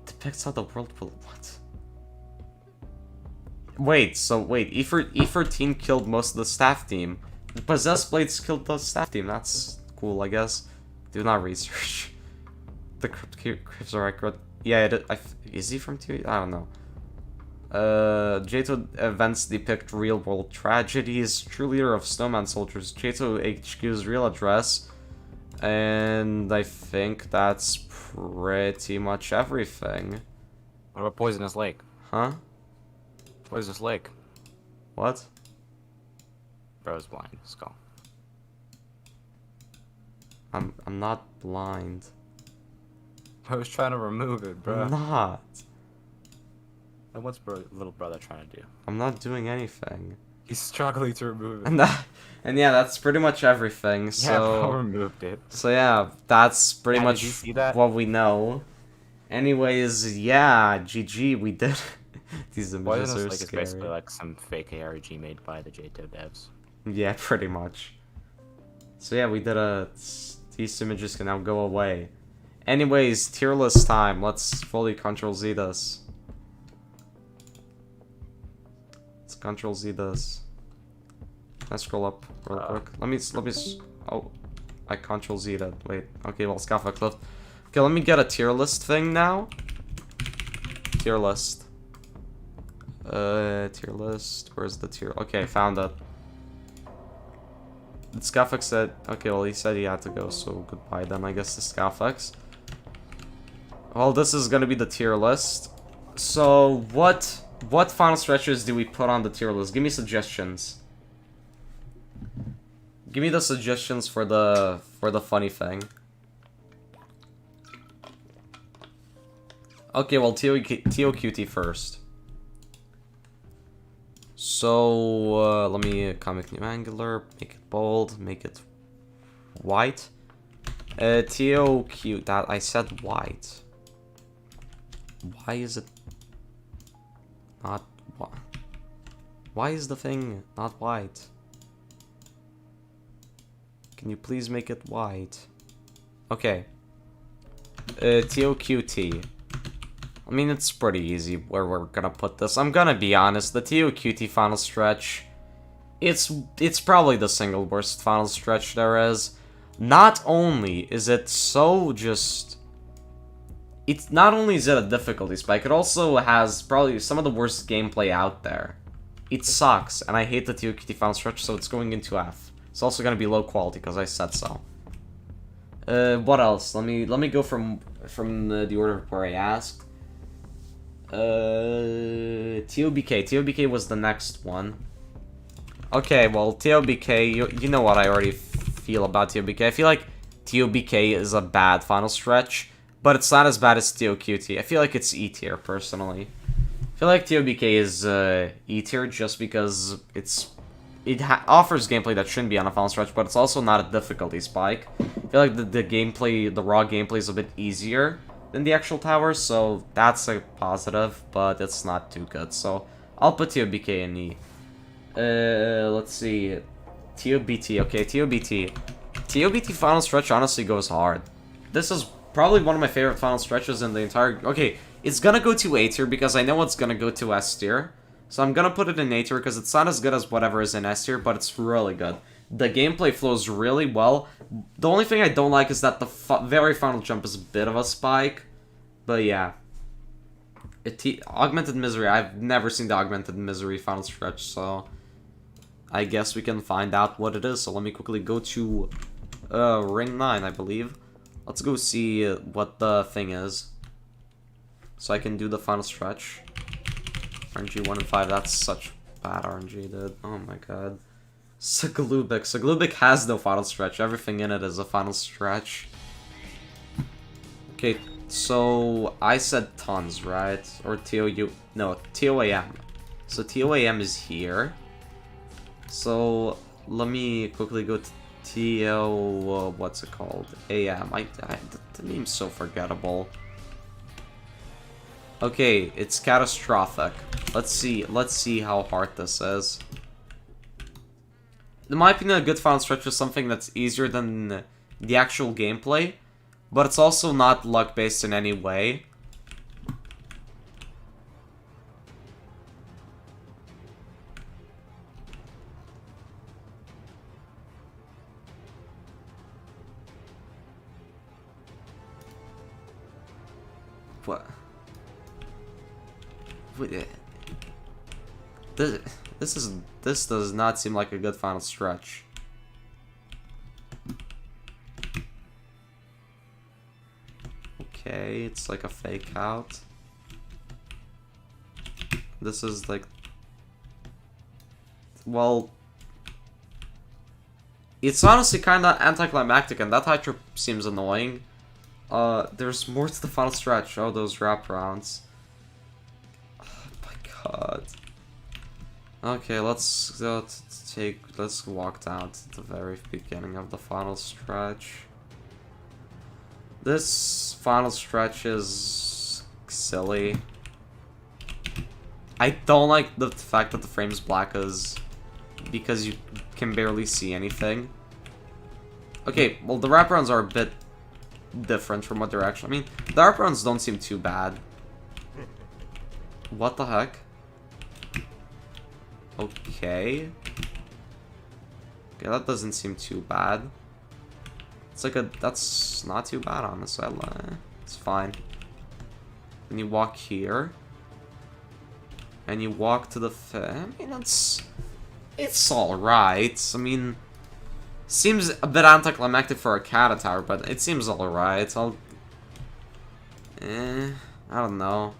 Depicts how the world will. What? Wait, so wait. E13 killed most of the staff team. The Possessed Blades killed the staff team. That's cool, I guess. Do not research. The Crypts are accurate. Yeah, is he from TV? I don't know. Jato events depict real-world tragedies. True leader of Snowman Soldiers. Jato HQ's real address. And I think that's pretty much everything. What about Poisonous Lake? Huh? Poisonous Lake. What? Bro's blind. Skull. I'm not blind. I was trying to remove it, bro. I'm not. And what's little brother trying to do? I'm not doing anything. He's struggling to remove it. And yeah, that's pretty much everything. So Yeah, bro removed it. So yeah, that's pretty Yeah, much did you see that? what we know. Anyways, yeah, GG, we did. These images Poisonous are Lake is scary. basically like some fake ARG made by the JTO devs. Yeah, pretty much. So yeah, we did these images can now go away. Anyways, tier list time. Let's fully Control Z this. Let's Control Z this. Let's scroll up real quick. Let me. Oh, I Control Z that. Wait. Okay, well, Scaffa clipped. Okay, let me get a tier list thing now. Tier list. Tier list. Where's the tier? Okay, found it. Scafex said. Okay, well, he said he had to go, so goodbye then, I guess, to Scafex. Well, this is gonna be the tier list. So, what final stretches do we put on the tier list? Give me suggestions. Give me the suggestions for the funny thing. Okay, well, TOQT first. So, let me comic new angular, make it bold, make it white. TOQ, that I said white. Why is it not white? Why is the thing not white? Can you please make it white? Okay. TOQT. I mean, it's pretty easy where we're gonna put this. I'm gonna be honest, the TOQT final stretch, it's probably the single worst final stretch there is. not only is it so just... It's not only is it a difficulty spike, it also has probably some of the worst gameplay out there. It sucks, and I hate the TOQT final stretch, so it's going into F. It's also gonna be low quality because I said so. What else? Let me go from the order of where I asked. TOBK. TOBK was the next one. Okay, well, TOBK, you know what I already feel about TOBK. I feel like TOBK is a bad final stretch, but it's not as bad as TOQT. I feel like it's E tier, personally. I feel like TOBK is E tier just because it offers gameplay that shouldn't be on a final stretch, but it's also not a difficulty spike. I feel like the gameplay, the raw gameplay is a bit easier than the actual towers, so that's a positive, but it's not too good. So I'll put TOBK in E. Let's see. TOBT. Okay, TOBT. TOBT final stretch honestly goes hard. This is probably one of my favorite final stretches in the entire... Okay, it's gonna go to A tier because I know it's gonna go to S tier. So I'm gonna put it in A tier because it's not as good as whatever is in S tier, but it's really good. The gameplay flows really well. The only thing I don't like is that the very final jump is a bit of a spike. But yeah. Augmented Misery. I've never seen the Augmented Misery final stretch, so... I guess we can find out what it is. So let me quickly go to Ring 9, I believe. Let's go see what the thing is. So I can do the final stretch. RNG 1 and 5, that's such bad RNG, dude. Oh my god. Saglubik. Saglubik has no final stretch. Everything in it is a final stretch. Okay, so I said tons, right? Or TOU... No, TOAM. So TOAM is here. So let me quickly go to TO... what's it called? AM. The name's so forgettable. Okay, it's catastrophic. Let's see how hard this is. In my opinion, a good final stretch is something that's easier than the actual gameplay, but it's also not luck-based in any way. What? This does not seem like a good final stretch. Okay, it's like a fake out. This is like... Well... It's honestly kinda anticlimactic, and that high trip seems annoying. There's more to the final stretch. Oh, those wraparounds. Oh my god. Okay, let's walk down to the very beginning of the final stretch. This final stretch is silly. I don't like the fact that the frame's black because you can barely see anything. Okay, well the wraparounds are a bit different from what they're actually... I mean, the wraparounds don't seem too bad. What the heck? Okay. Okay, that doesn't seem too bad. It's like that's not too bad, honestly. It's fine. And you walk here. And you walk to the... I mean, it's alright. I mean... Seems a bit anticlimactic for a cat tower, but it seems alright. I don't know.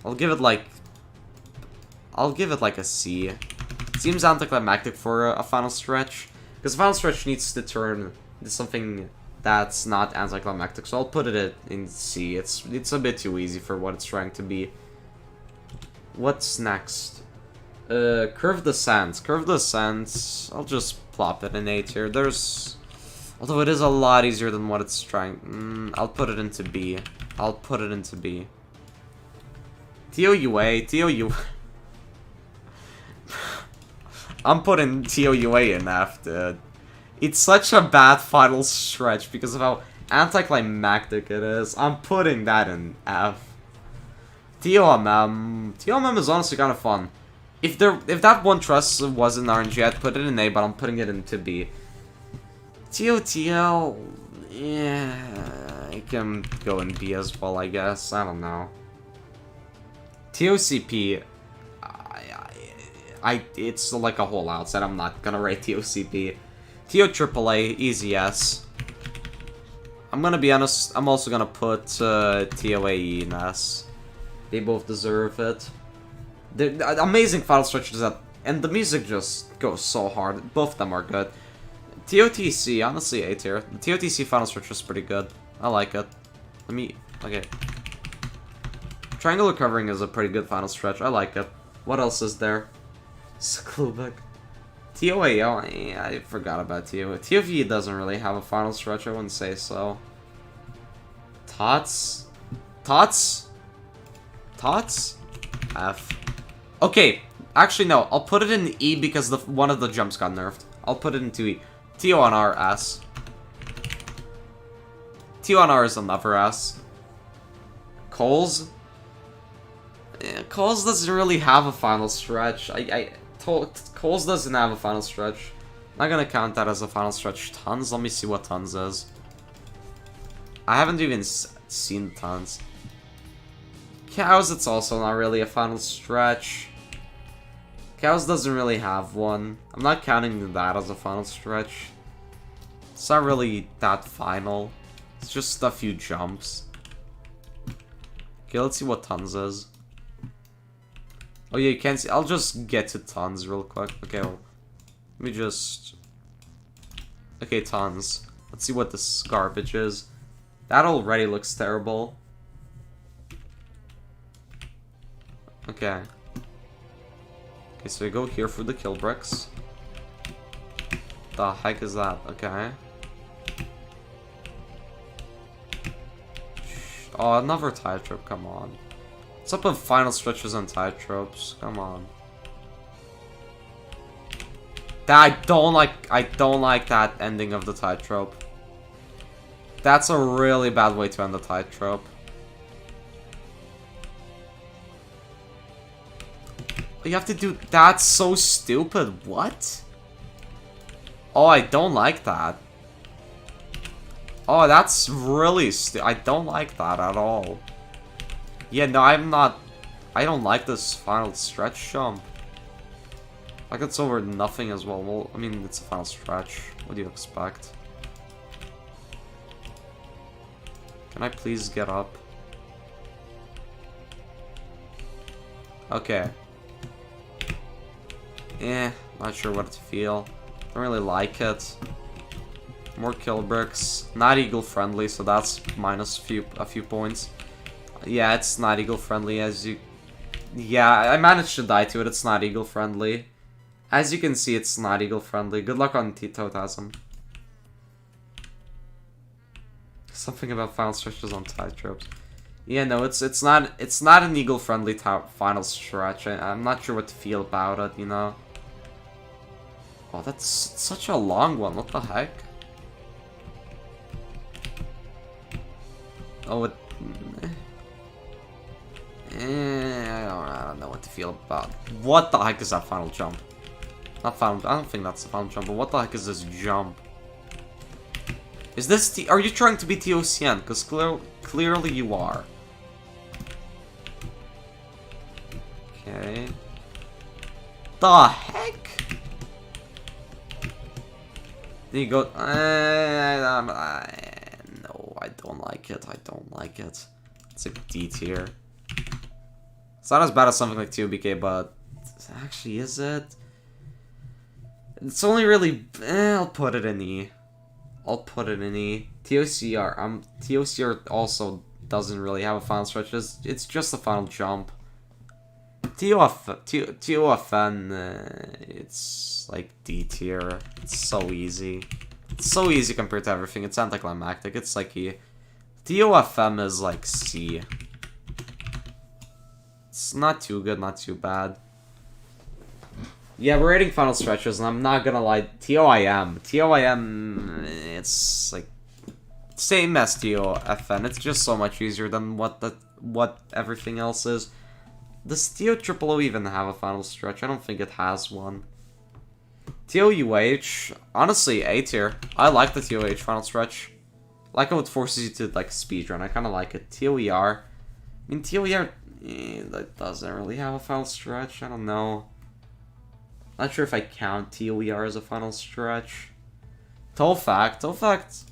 I'll give it like a C. It seems anticlimactic for a final stretch, because final stretch needs to turn into something that's not anticlimactic. So I'll put it in C. It's a bit too easy for what it's trying to be. What's next? Curved Descent. Curved Descent. I'll just plop it in A tier. Although it is a lot easier than what it's trying. I'll put it into B. I'll put it into B. TOUA. I'm putting TOUA in F, dude. It's such a bad final stretch because of how anticlimactic it is. I'm putting that in F. TOMM is honestly kind of fun. If that one trust wasn't RNG, I'd put it in A, but I'm putting it into B. TOTL, yeah, it can go in B as well, I guess. I don't know. TOCP, it's like a whole outside. I'm not gonna rate TOCP. TO AAA, easy S. I'm gonna be honest, I'm also gonna put TOAE in S. They both deserve it. They're amazing final stretches, and the music just goes so hard. Both of them are good. TOTC, honestly A tier. The TOTC final stretch was pretty good. I like it. Okay. Triangular covering is a pretty good final stretch. I like it. What else is there? Sklubik. TOAO, I forgot about TOA. TOV doesn't really have a final stretch, I wouldn't say so. Tots? Tots? Tots? F. Okay, actually no, I'll put it in E because one of the jumps got nerfed. I'll put it into E. TO on R, S. TO on R is another S. Coles? Yeah, Coles doesn't really have a final stretch. Coles doesn't have a final stretch. Not gonna count that as a final stretch. Tons? Let me see what Tons is. I haven't even seen Tons. Cows, it's also not really a final stretch. Cows doesn't really have one. I'm not counting that as a final stretch. It's not really that final. It's just a few jumps. Okay, let's see what Tons is. Oh yeah, you can't see. I'll just get to Tons real quick. Okay, well, let me just... Okay, Tons. Let's see what this garbage is. That already looks terrible. Okay. Okay, so we go here for the kill bricks. The heck is that? Okay. Oh, another tightrope, come on. What's up with final stretches and tightropes? Come on. I don't like that ending of the tightrope. That's a really bad way to end the tightrope. You have to do... That's so stupid. What? Oh, I don't like that. Oh, that's really I don't like that at all. Yeah, no, I'm not... I don't like this final stretch jump. Like, it's over nothing as well. Well, I mean, it's a final stretch. What do you expect? Can I please get up? Okay. Not sure what to feel. Don't really like it. More kill bricks. Not eagle friendly, so that's minus a few points. Yeah, it's not eagle friendly as you... Yeah, I managed to die to it. It's not eagle friendly. As you can see, it's not eagle friendly. Good luck on Totasm. Something about final stretches on tightropes. Yeah, no, it's not an eagle friendly final stretch. I'm not sure what to feel about it, you know. Oh, that's such a long one. What the heck? Oh, I don't know what to feel about. What the heck is that final jump? Not final. I don't think that's the final jump. But what the heck is this jump? Is this are you trying to be TOCN? Because clearly you are. Okay. The heck? There you go. No, I don't like it. I don't like it. It's a D tier. It's not as bad as something like TOBK, but actually, is it? It's only really. I'll put it in E. I'll put it in E. TOCR. TOCR also doesn't really have a final stretch. It's just a final jump. TOFN, it's like D tier. It's so easy. It's so easy compared to everything. It's anticlimactic. It's like E. TOFM is like C. It's not too good, not too bad. Yeah, we're rating final stretches, and I'm not gonna lie. TOIM, it's like same as TOFN. It's just so much easier than what everything else is. Does TO Triple O even have a final stretch? I don't think it has one. TOUH, honestly, A tier. I like the TOH final stretch. I like how it forces you to, like, speedrun. I kind of like it. TOER. I mean, TOER, that doesn't really have a final stretch. I don't know. Not sure if I count TOER as a final stretch. Tollfact.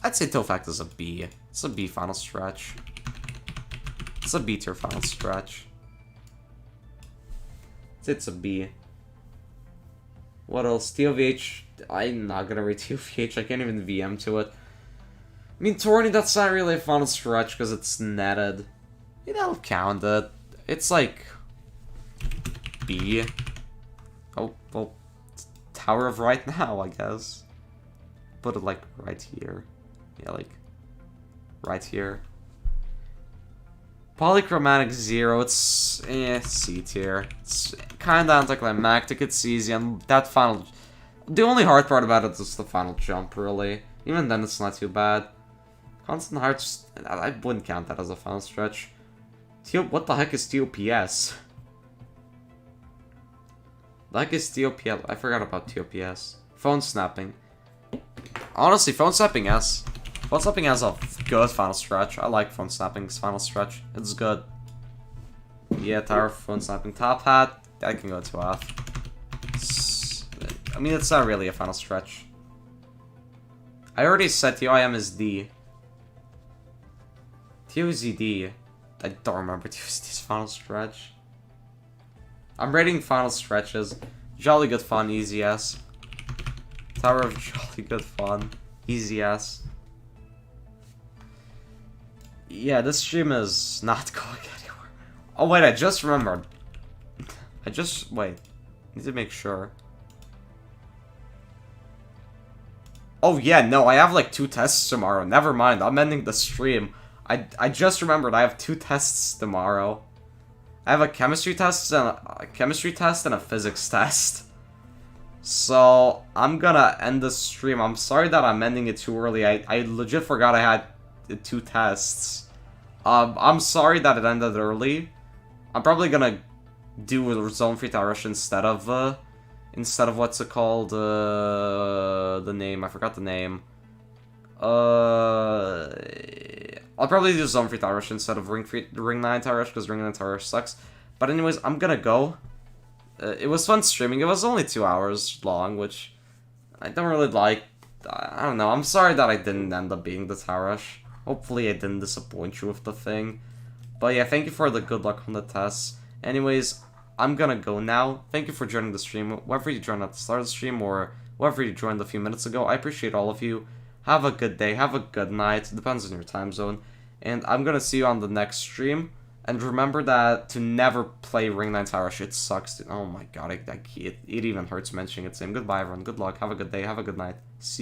I'd say Tollfact is a B. It's a B final stretch. It's a B tier final stretch. It's a B. What else? TOVH. I'm not gonna rate TOVH. I can't even VM to it. I mean, Tourney, that's not really a final stretch because it's netted. Yeah, that'll count it. It's like B. Oh, well, Tower of Right Now, I guess. Put it like right here. Yeah, like right here. Polychromatic 0, it's C tier. It's kinda anticlimactic, it's easy, and that final... The only hard part about it is the final jump, really. Even then, it's not too bad. Constant Hearts, I wouldn't count that as a final stretch. What the heck is TOPS? The heck is TOPS? I forgot about TOPS. Phone snapping. Honestly, phone snapping S. Phone snapping has a good final stretch. I like phone snapping's final stretch. It's good. Yeah, Tower phone snapping. Top hat, I can go to F. I mean, it's not really a final stretch. I already said TOIM is D. TOZD. I don't remember TOZD's final stretch. I'm rating final stretches. Jolly Good Fun, easy S. Tower of Jolly Good Fun, easy S. Yeah, this stream is not going anywhere. Oh wait, I just remembered. Wait. I need to make sure. Oh yeah, no, I have like 2 tests tomorrow. Never mind, I'm ending the stream. I just remembered I have 2 tests tomorrow. I have a chemistry test and a physics test. So I'm gonna end the stream. I'm sorry that I'm ending it too early. I legit forgot I had 2 tests. I'm sorry that it ended early. I'm probably gonna do a zone free tower rush instead of what's it called? The name. I forgot the name. I'll probably do Zone Free Tower Rush instead of Ring 9 Tower Rush, because Ring 9 Tower Rush sucks. But anyways, I'm gonna go. It was fun streaming. It was only 2 hours long, which I don't really like. I don't know. I'm sorry that I didn't end up being the Tower Rush. Hopefully I didn't disappoint you with the thing. But yeah, thank you for the good luck on the tests. Anyways, I'm gonna go now. Thank you for joining the stream. Whether you joined at the start of the stream or whether you joined a few minutes ago, I appreciate all of you. Have a good day, have a good night, depends on your time zone. And I'm gonna see you on the next stream. And remember that to never play Ring 9 Tower Rush, it sucks. Oh my god, it even hurts mentioning its name. Goodbye everyone, good luck, have a good day, have a good night. See